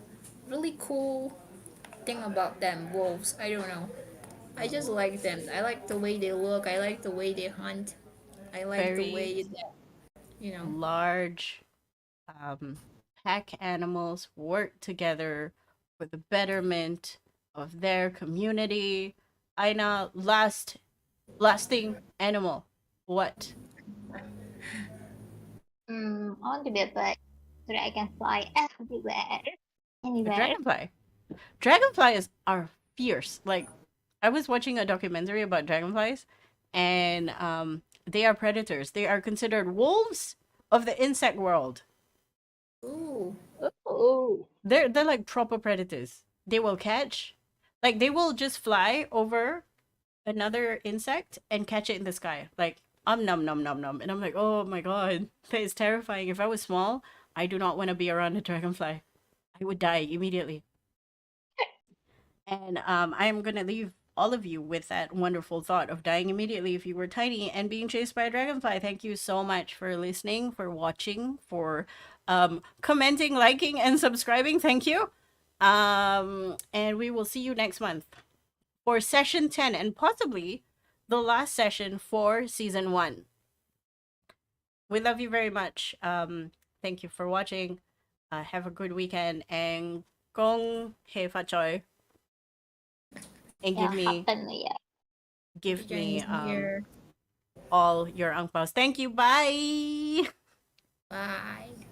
really cool thing about them, wolves. I don't know. I just like them. I like the way they look. I like the way they hunt. I like the Very way that, large pack animals work together for the betterment of their community. Aina, lasting animal. What? I want to be a bird so that I can fly everywhere, A anywhere. dragonfly. Dragonflies are fierce. Like, I was watching a documentary about dragonflies, and they are predators. They are considered wolves of the insect world. Ooh. Oh, They're like proper predators. They will catch, like they will just fly over another insect and catch it in the sky. Like nom nom nom nom, and I'm like, oh my god, that is terrifying. If I was small, I do not want to be around a dragonfly. I would die immediately. And I am gonna leave all of you with that wonderful thought of dying immediately if you were tiny and being chased by a dragonfly. Thank you so much for listening, for watching, for commenting, liking, and subscribing. Thank you. And we will see you next month for session 10 and possibly the last session for season 1. We love you very much. Thank you for watching. Have a good weekend and gong hei fa choi. And yeah, give me happen, yeah. give me Chinese New Year. all your ang paos. Thank you. Bye. Bye.